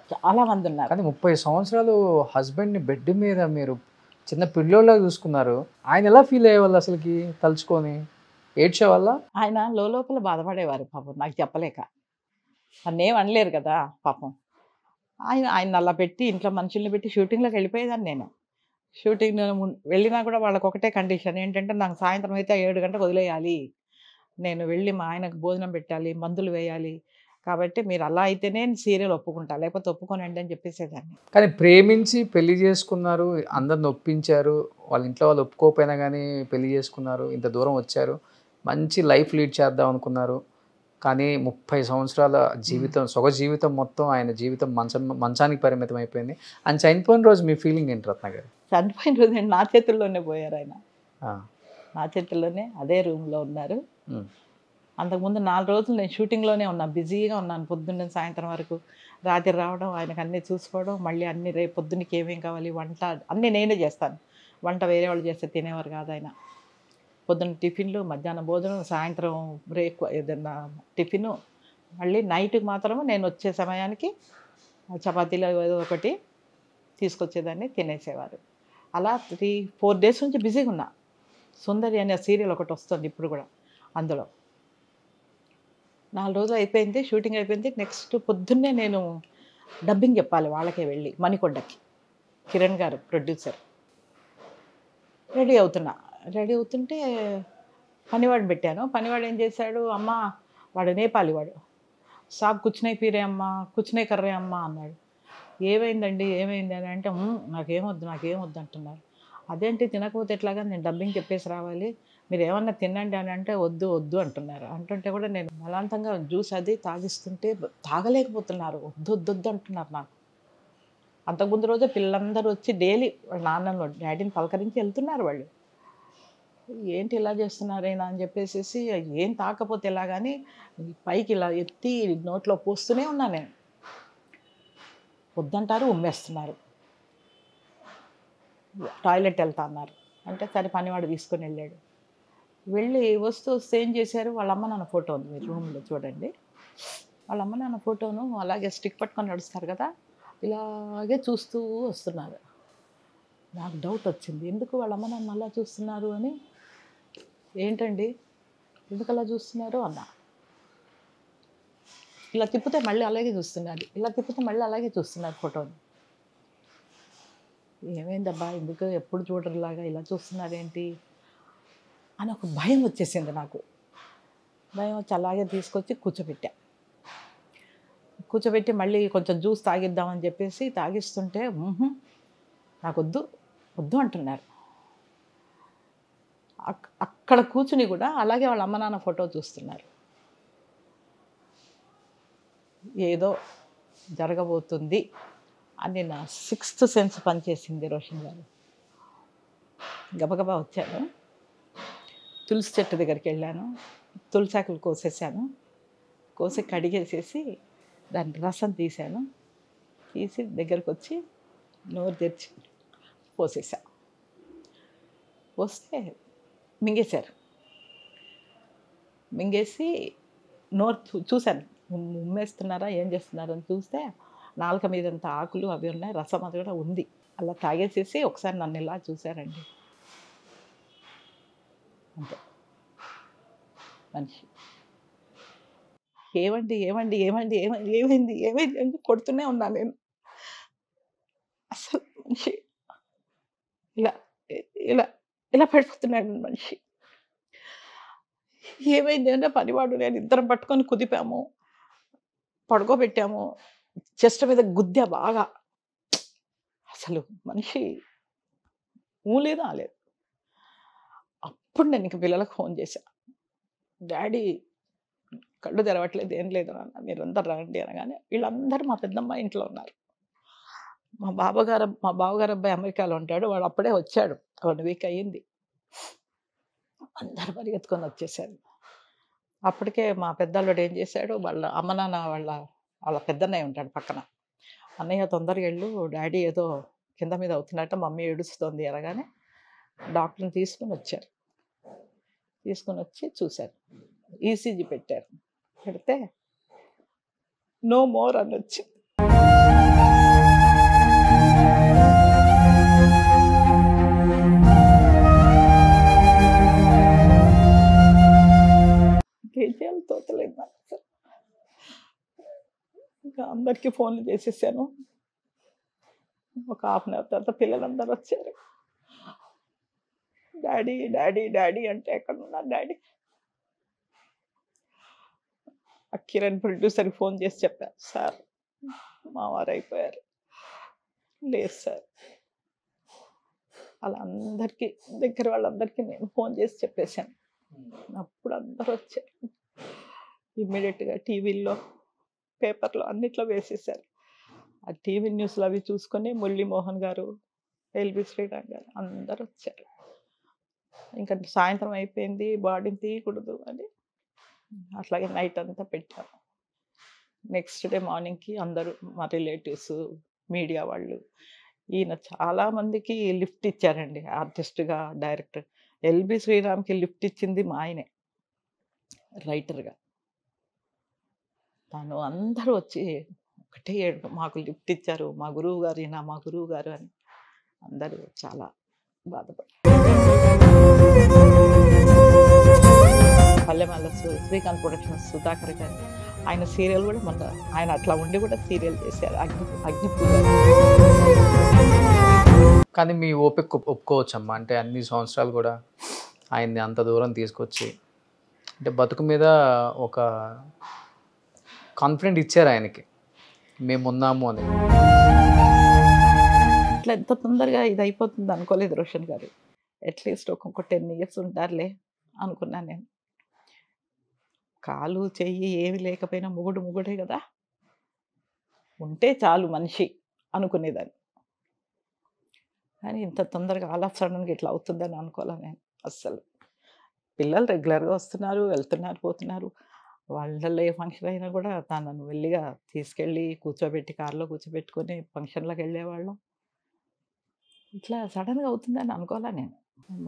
కానీ 30 సంవత్సరాలు హస్బెండ్ని బెడ్ మీద మీరు చిన్న పిల్లోళ్ళగా చూసుకున్నారు. ఆయన ఎలా ఫీల్ అయ్యేవాళ్ళు అసలుకి తలుచుకొని? ఏడ్చేవాళ్ళ? ఆయన లోపల బాధపడేవారు పాపం, నాకు చెప్పలేక. నన్నేం అనలేరు కదా పాపం. ఆయన అలా పెట్టి ఇంట్లో మనుషుల్ని పెట్టి షూటింగ్లోకి వెళ్ళిపోయేదాన్ని నేను. షూటింగ్ వెళ్ళినా కూడా వాళ్ళకి ఒకటే కండిషన్ ఏంటంటే, నాకు సాయంత్రం అయితే 7 గంటలకు వదిలేయాలి, నేను వెళ్ళి మా ఆయనకు భోజనం పెట్టాలి, మందులు వేయాలి, కాబట్టి మీరు అలా అయితేనే సీరియల్ ఒప్పుకుంటా, లేకపోతే ఒప్పుకోనండి అని చెప్పేసేదాన్ని. కానీ ప్రేమించి పెళ్లి చేసుకున్నారు, అందరిని ఒప్పించారు, వాళ్ళ ఇంట్లో వాళ్ళు ఒప్పుకోకపోయినా కానీ పెళ్లి చేసుకున్నారు, ఇంత దూరం వచ్చారు, మంచి లైఫ్ లీడ్ చేద్దాం అనుకున్నారు. కానీ 30 సంవత్సరాల జీవితం, సొగ జీవితం మొత్తం ఆయన జీవితం మంచానికి పరిమితం అయిపోయింది. ఆయన చనిపోయిన రోజు మీ ఫీలింగ్ ఏంటి రత్న గారు? చనిపోయిన రోజు నా చేతుల్లోనే పోయారు ఆయన. నా చేతుల్లోనే అదే రూమ్లో ఉన్నారు. అంతకుముందు 4 రోజులు నేను షూటింగ్లోనే ఉన్నాను, బిజీగా ఉన్నాను. పొద్దున్న సాయంత్రం వరకు, రాత్రి రావడం, ఆయనకు అన్నీ చూసుకోవడం, మళ్ళీ అన్నీ రేపు పొద్దున్నకి ఏమేం కావాలి, వంట అన్నీ నేనే చేస్తాను. వంట వేరే వాళ్ళు చేస్తే తినేవారు కాదు ఆయన. పొద్దున్న టిఫిన్లు, మధ్యాహ్నం భోజనం, సాయంత్రం బ్రేక్ ఏదన్నా టిఫిను, మళ్ళీ నైట్కి మాత్రమే నేను వచ్చే సమయానికి చపాతీలు ఏదో ఒకటి తీసుకొచ్చేదాన్ని, తినేసేవారు. అలా 3-4 days నుంచి బిజీగా ఉన్నా. సుందరి అనే సీరియల్ ఒకటి వస్తుంది ఇప్పుడు కూడా, అందులో 4 రోజులు అయిపోయింది, షూటింగ్ అయిపోయింది. నెక్స్ట్ పొద్దున్నే నేను డబ్బింగ్ చెప్పాలి వాళ్ళకే వెళ్ళి మణికొండకి. కిరణ్ గారు ప్రొడ్యూసర్. రెడీ అవుతుంటే పనివాడిని పెట్టాను. పనివాడు ఏం చేశాడు, అమ్మ వాడు నేపాలి వాడు, సాబ్ కుచ్చునే పీరే అమ్మ, కుచ్చునే కర్రే అమ్మ అన్నాడు. ఏమైందండి ఏమైంది అని అంటే, నాకేమొద్దు అంటున్నారు. అదేంటి తినకపోతే ఎట్లాగా, నేను డబ్బింగ్ చెప్పేసి రావాలి, మీరు ఏమన్నా తినండి అని అంటే వద్దు అంటున్నారు. అంటుంటే కూడా నేను బలవంతంగా జ్యూస్ అది తాగిస్తుంటే తాగలేకపోతున్నారు, వద్దు అంటున్నారు నాకు. అంతకుముందు రోజే పిల్లలందరూ వచ్చి డైలీ వాళ్ళ నాన్నను డాడీని పలకరించి వెళ్తున్నారు వాళ్ళు. ఏంటి ఇలా చేస్తున్నారేనా అని చెప్పేసి, ఏం తాకపోతే ఎలా కానీ పైకి ఇలా ఎత్తి నోట్లో పోస్తూనే ఉన్నా నేను. వద్దంటారు, ఉమ్మేస్తున్నారు. టాయిలెట్ వెళ్తా అన్నారు అంటే సరే పనివాడు తీసుకొని వెళ్ళాడు. వెళ్ళి వస్తూ ఏం చేశారు, వాళ్ళ అమ్మ నాన్న ఫోటో ఉంది మీరు రూమ్లో చూడండి. వాళ్ళ అమ్మ నాన్న ఫోటోను అలాగే స్టిక్ పట్టుకొని నడుస్తారు కదా, ఇలాగే చూస్తూ వస్తున్నారు. నాకు డౌట్ వచ్చింది, ఎందుకు వాళ్ళ అమ్మ నన్ను అలా చూస్తున్నారు అని. ఏంటండి ఎందుకు అలా చూస్తున్నారు అన్నా. ఇలా తిప్పితే మళ్ళీ అలాగే చూస్తున్నారు, ఇలా తిప్పితే మళ్ళీ అలాగే చూస్తున్నారు ఫోటోని. ఏమైందబ్బా ఎందుకు ఎప్పుడు చూడరులాగా ఇలా చూస్తున్నారేంటి అని ఒక భయం వచ్చేసింది నాకు. భయం వచ్చి అలాగే తీసుకొచ్చి కూర్చోబెట్టి మళ్ళీ కొంచెం జ్యూస్ తాగిద్దామని చెప్పేసి తాగిస్తుంటే నాకు వద్దు అంటున్నారు. అక్కడ కూర్చుని కూడా అలాగే వాళ్ళ అమ్మ నాన్న ఫోటో చూస్తున్నారు. ఏదో జరగబోతుంది అని నా 6th సెన్స్ పనిచేసింది రోషన్ గారు. గబగబా వచ్చాను, తులసి చెట్టు దగ్గరికి వెళ్ళాను, తులసాకులు కోసేసాను, కోసి కడిగేసేసి దాని రసం తీసాను, తీసి దగ్గరకు వచ్చి నోరు తెరిచి పోసేసా. పోస్తే మింగేశారు. మింగేసి నోరు చూశాను, ఉమ్మేస్తున్నారా ఏం చేస్తున్నారని అని చూస్తే నాలుక మీదంత ఆకులు అవి ఉన్నాయి, రసం అది కూడా ఉంది. అలా తాగేసేసి ఒకసారి నన్ను ఇలా చూశారండి. అంతే. మనిషి ఏమైంది అని కొడుతూనే ఉన్నాను నేను. అసలు మనిషి ఇలా ఇలా ఇలా పడిపోతున్నాడు మనిషి. ఏమైంది అంటే పనివాడు నేను ఇద్దరం పట్టుకొని కుదిపాము, పడుకోబెట్టాము, చెస్ట్ మీద గుద్దా బాగా. అసలు మనిషి ఊలేదు ఆలేదు. అప్పుడు నేను ఇంక పిల్లలకు ఫోన్ చేశా, డాడీ కళ్ళు తెరవట్లేదు, ఏం లేదు నాన్న, మీరందరూ రండి అనగానే వీళ్ళందరూ మా పెద్దమ్మ ఇంట్లో ఉన్నారు. మా బావగారు అబ్బాయి అమెరికాలో ఉంటాడు, వాడు అప్పుడే వచ్చాడు, 1 వీక్ అయ్యింది. అందరూ పరిగెత్తుకొని వచ్చేసారు. అప్పటికే మా పెద్దల్లుడు ఏం చేశాడు, వాళ్ళ అమ్మ నాన్న వాళ్ళ పెద్దన్నయ్య ఉంటాడు పక్కన. అన్నయ్య తొందరగా వెళ్ళు, డాడీ ఏదో కింద మీద అవుతున్నట్టు, మమ్మీ ఏడుస్తుంది అనగానే డాక్టర్ని తీసుకుని వచ్చారు. తీసుకుని వచ్చి చూశారు, ఈసీజీ పెట్టారు. పెడితే నో మోర్ అని వచ్చింది. ఏం చేయాలో తోచలేదు నాకు. ఇంకా అందరికీ ఫోన్లు చేసేసాను. ఒక 1/2 అవర్ తర్వాత పిల్లలందరూ వచ్చారు. డాడీ డాడీ డాడీ అంటే ఎక్కడ ఉన్నారు డాడీ? ఆ కిరణ్ ప్రొడ్యూసర్కి ఫోన్ చేసి చెప్పారు, సార్ మా వారు అయిపోయారు. లేదు సార్. అలా అందరికీ దగ్గర వాళ్ళందరికీ నేను ఫోన్ చేసి చెప్పేశాను. అప్పుడు అందరూ వచ్చారు. ఇమ్మీడియట్గా టీవీల్లో, పేపర్లో అన్నిట్లో వేసేసారు. ఆ టీవీ న్యూస్లో అవి చూసుకొని మురళీమోహన్ గారు, ఎల్బి శ్రీరామ్ గారు అందరూ వచ్చారు. ఇంకా సాయంత్రం అయిపోయింది, బాడీని తీయకూడదు అని అట్లాగే నైట్ అంతా పెట్టాము. నెక్స్ట్ డే మార్నింగ్కి అందరూ మా రిలేటివ్స్, మీడియా వాళ్ళు, ఈయన చాలామందికి లిఫ్ట్ ఇచ్చారండి. ఆర్టిస్ట్గా, డైరెక్టర్. ఎల్బి శ్రీరామ్కి లిఫ్ట్ ఇచ్చింది మా ఆయనే రైటర్గా. తను అందరూ వచ్చి ఒకటే ఏడు, మాకు లిఫ్ట్ ఇచ్చారు, మా గురువు గారు ఈయన, మా గురువు గారు అని అందరూ చాలా బాధపడ్డారు. పల్లెమల్ల శ్రీకాంత్ ప్రొడక్షన్స్ సుధాకర్ గారు, ఆయన సీరియల్ కూడా మొన్న ఆయన అట్లా ఉండి కూడా సీరియల్ చేశారు, అగ్నిపూజ. కానీ మీ ఓపిక ఒప్పుకోవచ్చమ్మా. అంటే అన్ని సంవత్సరాలు కూడా ఆయన్ని అంత దూరం తీసుకొచ్చి, అంటే బతుకు మీద ఒక కాన్ఫిడెంట్ ఇచ్చారు ఆయనకి, మేము ఉన్నాము అని. ఇట్లా ఎంత తొందరగా ఇది అయిపోతుంది అనుకోలేదు రోషన్ గారు. అట్లీస్ట్ ఒక్కొక్క 10 years ఉంటారులే అనుకున్నాను నేను. కాలు చెయ్యి ఏమి లేకపోయినా మొగుడే కదా, ఉంటే చాలు మనిషి అనుకునేదాన్ని. కానీ ఇంత తొందరగా ఆల్ ఆఫ్ సడన్గా ఇట్లా అవుతుందని అనుకోలే నేను అస్సలు. పిల్లలు రెగ్యులర్గా వస్తున్నారు, వెళ్తున్నారు, పోతున్నారు. వాళ్ళల్లో ఏ ఫంక్షన్ అయినా కూడా తనను వెళ్ళిగా తీసుకెళ్ళి కూర్చోబెట్టి, కారులో కూర్చోబెట్టుకొని ఫంక్షన్లకు వెళ్ళేవాళ్ళం. ఇట్లా సడన్గా అవుతుందని అనుకోలే నేను.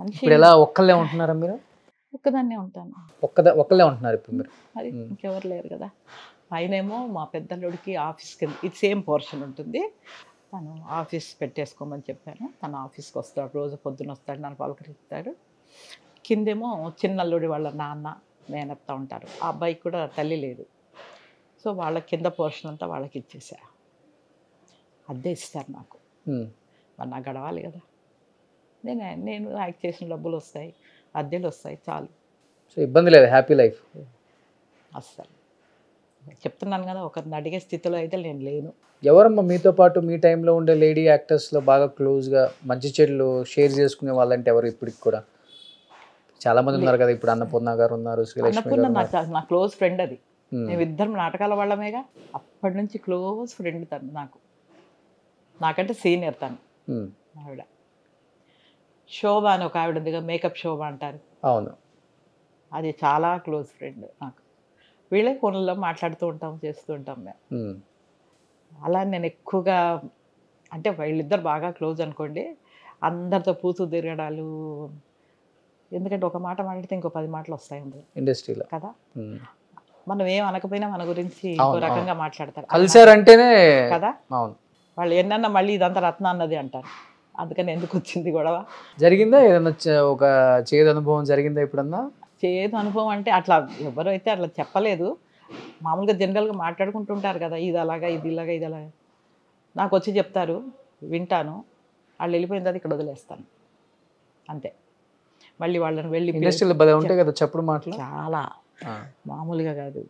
మనిషి ఇప్పుడు ఎలా ఒక్కళ్ళే ఉంటున్నారా మీరు? ఒక్కదాన్నే ఉంటాను. ఒక్కళ్ళే ఉంటున్నారు ఇప్పుడు మీరు? మరి ఇంకెవరు లేరు కదా. పైనేమో మా పెద్దల్లుడికి ఆఫీస్కి ఇది సేమ్ పోర్షన్ ఉంటుంది. తను ఆఫీస్ పెట్టేసుకోమని చెప్పాను. తను ఆఫీస్కి వస్తాడు, రోజు పొద్దున వస్తాడు, నన్ను పలకరిస్తాడు. కిందేమో చిన్నల్లుడి వాళ్ళ నాన్న మేనత్త ఉంటారు. ఆ అబ్బాయికి కూడా తల్లి లేదు. సో వాళ్ళ కింద పోర్షన్ అంతా వాళ్ళకి ఇచ్చేసా. అద్దె ఇస్తారు నాకు. మరి నాకు గడవాలి కదా. నేను యాక్ట్ చేసిన డబ్బులు వస్తాయి, అద్దెలు వస్తాయి, చాలు. సో ఇబ్బంది లేదు, హ్యాపీ లైఫ్. అస్సలు చెప్తున్నాను కదా, ఒకరిని అడిగే స్థితిలో అయితే నేను లేను. ఎవరమ్మా మీతో పాటు మీ టైంలో ఉండే లేడీ యాక్టర్స్లో బాగా క్లోజ్గా మంచి చెడులు షేర్ చేసుకునే వాళ్ళంటే ఎవరు? ఇప్పటికి కూడా చాలామంది ఉన్నారు కదా. ఇప్పుడు అన్నపూర్ణ గారు ఉన్నారు, శ్రీలక్ష్మి అన్నపూర్ణ గారు. నా క్లోజ్ ఫ్రెండ్. అది మేమిద్దరం నాటకాల వాళ్ళమేగా. అప్పటి నుంచి క్లోజ్ ఫ్రెండ్ తను. నాకంటే సీనియర్ తను. ఆవిడ శోభ అని ఒక ఆవిడ ఉందిగా, మేకప్ శోభ అంటారు. అవును, అది చాలా క్లోజ్ ఫ్రెండ్ నాకు. వీళ్ళే ఫోన్లలో మాట్లాడుతూ ఉంటాం, చేస్తూ ఉంటాం మేము. అలా నేను ఎక్కువగా అంటే వీళ్ళిద్దరు బాగా క్లోజ్ అనుకోండి. అందరితో పూతూ తిరగడాలు. ఎందుకంటే ఒక మాట మాట్లాడితే ఇంకో 10 మాటలు వస్తాయి అందులో ఇండస్ట్రీలో కదా. మనం ఏం అనకపోయినా మన గురించి ఇంకో రకంగా మాట్లాడతారు. కలిసారంటేనే కదా. అవును, వాళ్ళు ఎన్నన్నా మళ్ళీ ఇదంతా రత్న అన్నది అంటారు. అందుకని ఎందుకు వచ్చింది గొడవ? జరిగిందా ఏదన్నా ఒక చేదు అనుభవం జరిగిందా ఎప్పుడన్నా? చేదు అనుభవం అంటే అట్లా ఎవరైతే అట్లా చెప్పలేదు. మామూలుగా జనరల్గా మాట్లాడుకుంటుంటారు కదా, ఇది అలాగా, ఇది ఇలాగా, ఇది అలాగా. నాకు వచ్చి చెప్తారు, వింటాను. వాళ్ళు వెళ్ళిపోయిన తర్వాత ఇక్కడ వదిలేస్తాను అంతే. మళ్ళీ వాళ్ళని వెళ్ళి ఇండస్ట్రీలో భలే ఉంటాయి కదా చప్పుడు మాటలు. చాలా మామూలుగా కాదు.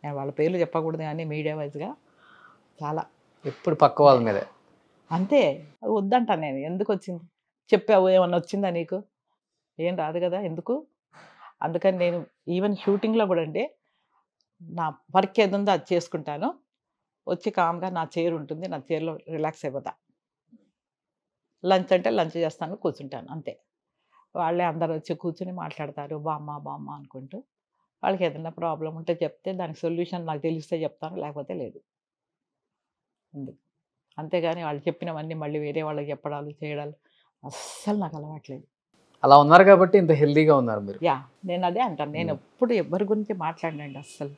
నేను వాళ్ళ పేర్లు చెప్పకూడదు కానీ మీడియా వైజ్గా చాలా ఎప్పుడు పక్క వాళ్ళ మీదే అంతే. వద్దంటాను నేను. ఎందుకు వచ్చింది చెప్పావు, ఏమన్నా వచ్చిందా నీకు? ఏం రాదు కదా, ఎందుకు? అందుకని నేను ఈవెన్ షూటింగ్లో కూడా అంటే నా వర్క్ ఏది ఉందో అది చేసుకుంటాను. వచ్చి కామ్గా నా చైర్ ఉంటుంది, నా చైర్లో రిలాక్స్ అయిపోతా. లంచ్ అంటే లంచ్ చేస్తాను, కూర్చుంటాను అంతే. వాళ్ళే అందరు వచ్చి కూర్చుని మాట్లాడతారు, బామ్మ బామ్మ అనుకుంటూ. వాళ్ళకి ఏదైనా ప్రాబ్లం ఉంటే చెప్తే దానికి సొల్యూషన్ నాకు తెలిస్తే చెప్తాను, లేకపోతే లేదు. అంతేగాని వాళ్ళు చెప్పినవన్నీ మళ్ళీ వేరే వాళ్ళకి చెప్పడాలు చేయడాలు అస్సలు నాకు అలవాట్లేదు. అలా ఉన్నారు కాబట్టి ఇంత హెల్దీగా ఉన్నారు మీరు. యా, నేను అదే అంటాను. నేను ఎప్పుడు ఎవరి గురించి మాట్లాడినండి అస్సలు.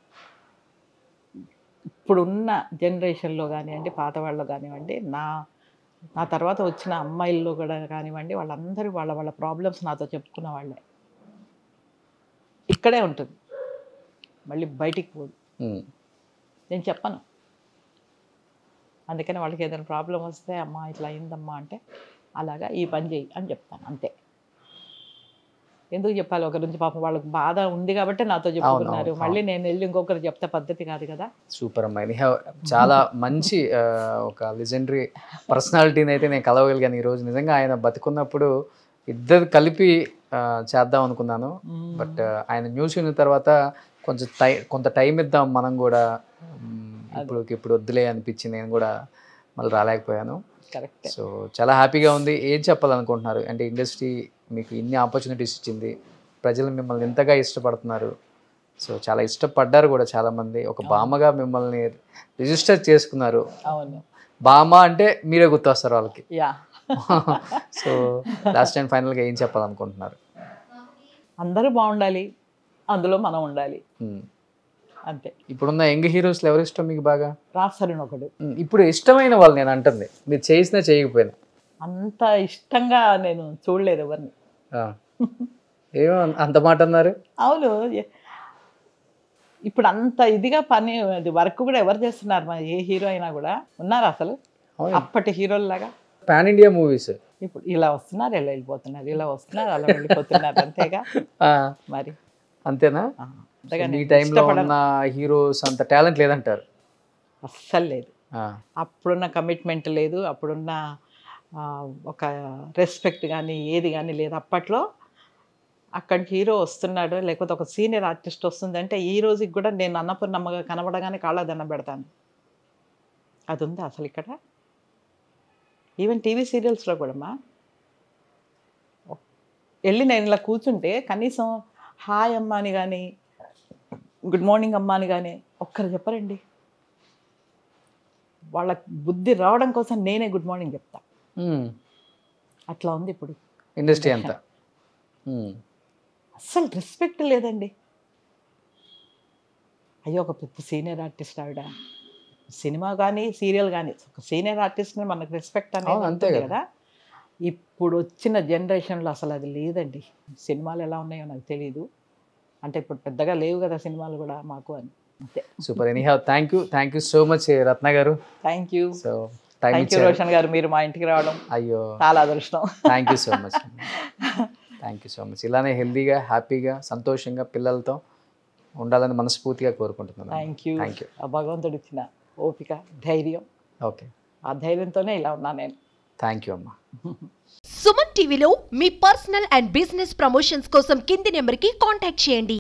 ఇప్పుడున్న జనరేషన్లో కానివ్వండి, పాత వాళ్ళు కానివ్వండి, నా తర్వాత వచ్చిన అమ్మాయిల్లో కూడా కానివ్వండి, వాళ్ళందరూ వాళ్ళ ప్రాబ్లమ్స్ నాతో చెప్పుకున్న వాళ్ళే. ఇక్కడే ఉంటుంది, మళ్ళీ బయటికి పోదు. నేను చెప్పను. అందుకని వాళ్ళకి ఏదైనా ప్రాబ్లం వస్తే, అమ్మ ఇట్లా అయిందమ్మా అంటే, అలాగా ఈ పని చేయి అని చెప్తాను అంతే. ఎందుకు చెప్పాలి ఒకరి నుంచి? పాపం వాళ్ళకి బాధ ఉంది కాబట్టి నాతో చెప్పుకున్నారు. మళ్ళీ నేను వెళ్ళి ఇంకొకరు చెప్తే పద్ధతి కాదు కదా. సూపర్ అమ్మాయి, చాలా మంచి ఒక లెజెండరీ పర్సనాలిటీని అయితే నేను కలవగలిగాను ఈరోజు. నిజంగా ఆయన బతుకున్నప్పుడు ఇద్దరు కలిపి చేద్దాం అనుకున్నాను. బట్ ఆయన న్యూస్ విన్న తర్వాత కొంత టైం ఇద్దాం మనం కూడా, ఇప్పుడు వద్దులే అనిపించింది. నేను కూడా మళ్ళీ రాలేకపోయాను. కరెక్ట్. సో చాలా హ్యాపీగా ఉంది. ఏం చెప్పాలనుకుంటున్నారు? అంటే ఇండస్ట్రీ మీకు ఇన్ని ఆపర్చునిటీస్ ఇచ్చింది, ప్రజలు మిమ్మల్ని ఎంతగా ఇష్టపడుతున్నారు. సో చాలా ఇష్టపడ్డారు కూడా చాలామంది. ఒక బామ్మగా మిమ్మల్ని రిజిస్టర్ చేసుకున్నారు. అవును, బామ్మ అంటే మీరే గుర్తొస్తారు వాళ్ళకి. యా. సో లాస్ట్ అండ్ ఫైనల్గా ఏం చెప్పాలనుకుంటున్నారు? అందరూ బాగుండాలి, అందులో మనం ఉండాలి అంతే. ఇప్పుడున్న యంగ్ హీరోస్లో ఎవరు ఇష్టం మీకు బాగా? రాస్తారని ఒకడు. ఇప్పుడు ఇష్టమైన వాళ్ళు నేను అంటుంది, మీరు చేసినా చేయకపోయినా. అంత ఇష్టంగా నేను చూడలేదు ఎవరిని. ఏమో అంత మాట అన్నారు. అవును, ఇప్పుడు అంత ఇదిగా పని వర్క్ కూడా ఎవరు చేస్తున్నారు? మన ఏ హీరో అయినా కూడా ఉన్నారు అసలు అప్పటి హీరోల్లాగా? పాన్ ఇండియా మూవీస్ ఇప్పుడు ఇలా వస్తున్నారు, ఇలా వెళ్ళిపోతున్నారు, ఇలా వస్తున్నారు, అలా వెళ్ళిపోతున్నారు అంతేగా మరి. అంతేనా? ఈ టైంలో ఉన్న హీరోస్ అంత టాలెంట్ లేదంటారు? అస్సలు లేదు. అప్పుడున్న కమిట్మెంట్ లేదు, అప్పుడున్న ఒక రెస్పెక్ట్ కానీ ఏది కానీ లేదు. అప్పట్లో అక్కడికి హీరో వస్తున్నాడు, లేకపోతే ఒక సీనియర్ ఆర్టిస్ట్ వస్తుందంటే ఈ రోజుకి కూడా నేను అన్నపూర్ణమ్మగా కనబడగానే కాళ్ళ దండం పెడతాను. అది ఉంది అసలు ఇక్కడ. ఈవెన్ టీవీ సీరియల్స్లో కూడా వెళ్ళి నేను ఇలా కూర్చుంటే కనీసం హాయ్ అమ్మ అని కానీ, గుడ్ మార్నింగ్ అమ్మ అని కానీ ఒక్కరు చెప్పరండి. వాళ్ళ బుద్ధి రావడం కోసం నేనే గుడ్ మార్నింగ్ చెప్తా. అట్లా ఉంది ఇప్పుడు ఇండస్ట్రీ అంతా. అస్సలు రెస్పెక్ట్ లేదండి. అయ్యో ఒక పెద్ద సీనియర్ ఆర్టిస్ట్ ఆవిడ, సినిమా కానీ సీరియల్ కానీ ఒక సీనియర్ ఆర్టిస్ట్ని మనకు రెస్పెక్ట్ అనేది అవును, అంతే ఉంటుంది కదా. కదా. ఇప్పుడు వచ్చిన జనరేషన్లో అసలు అది లేదండి. సినిమాలు ఎలా ఉన్నాయో నాకు తెలియదు. అంటే ఇప్పుడు పెద్దగా లేవు కదా సినిమాలు కూడా మాకు అని. అంతే. Super. Anyhow thank you so much Ratna గారు. Thank you. So time thank you Roshan గారు, మీరు మా ఇంటికి రావడం అయ్యో చాలా అదృష్టం. Thank you so much. Thank you so much. ఇలానే హెల్దీగా హ్యాపీగా సంతోషంగా పిల్లలతో ఉండాలని మనస్ఫూర్తిగా కోరుకుంటున్నాను. Thank you. Thank you. ఆ భగవంతుడు ఇచ్చిన ఓపిక, ధైర్యం, ఓకే, ఆ ధైర్యంతోనే ఇలా ఉన్నా నేను. థ్యాంక్ యూ అమ్మా. సుమన్ టీవీలో మీ పర్సనల్ అండ్ బిజినెస్ ప్రమోషన్స్ కోసం కింది నెంబర్కి కాంటాక్ట్ చేయండి.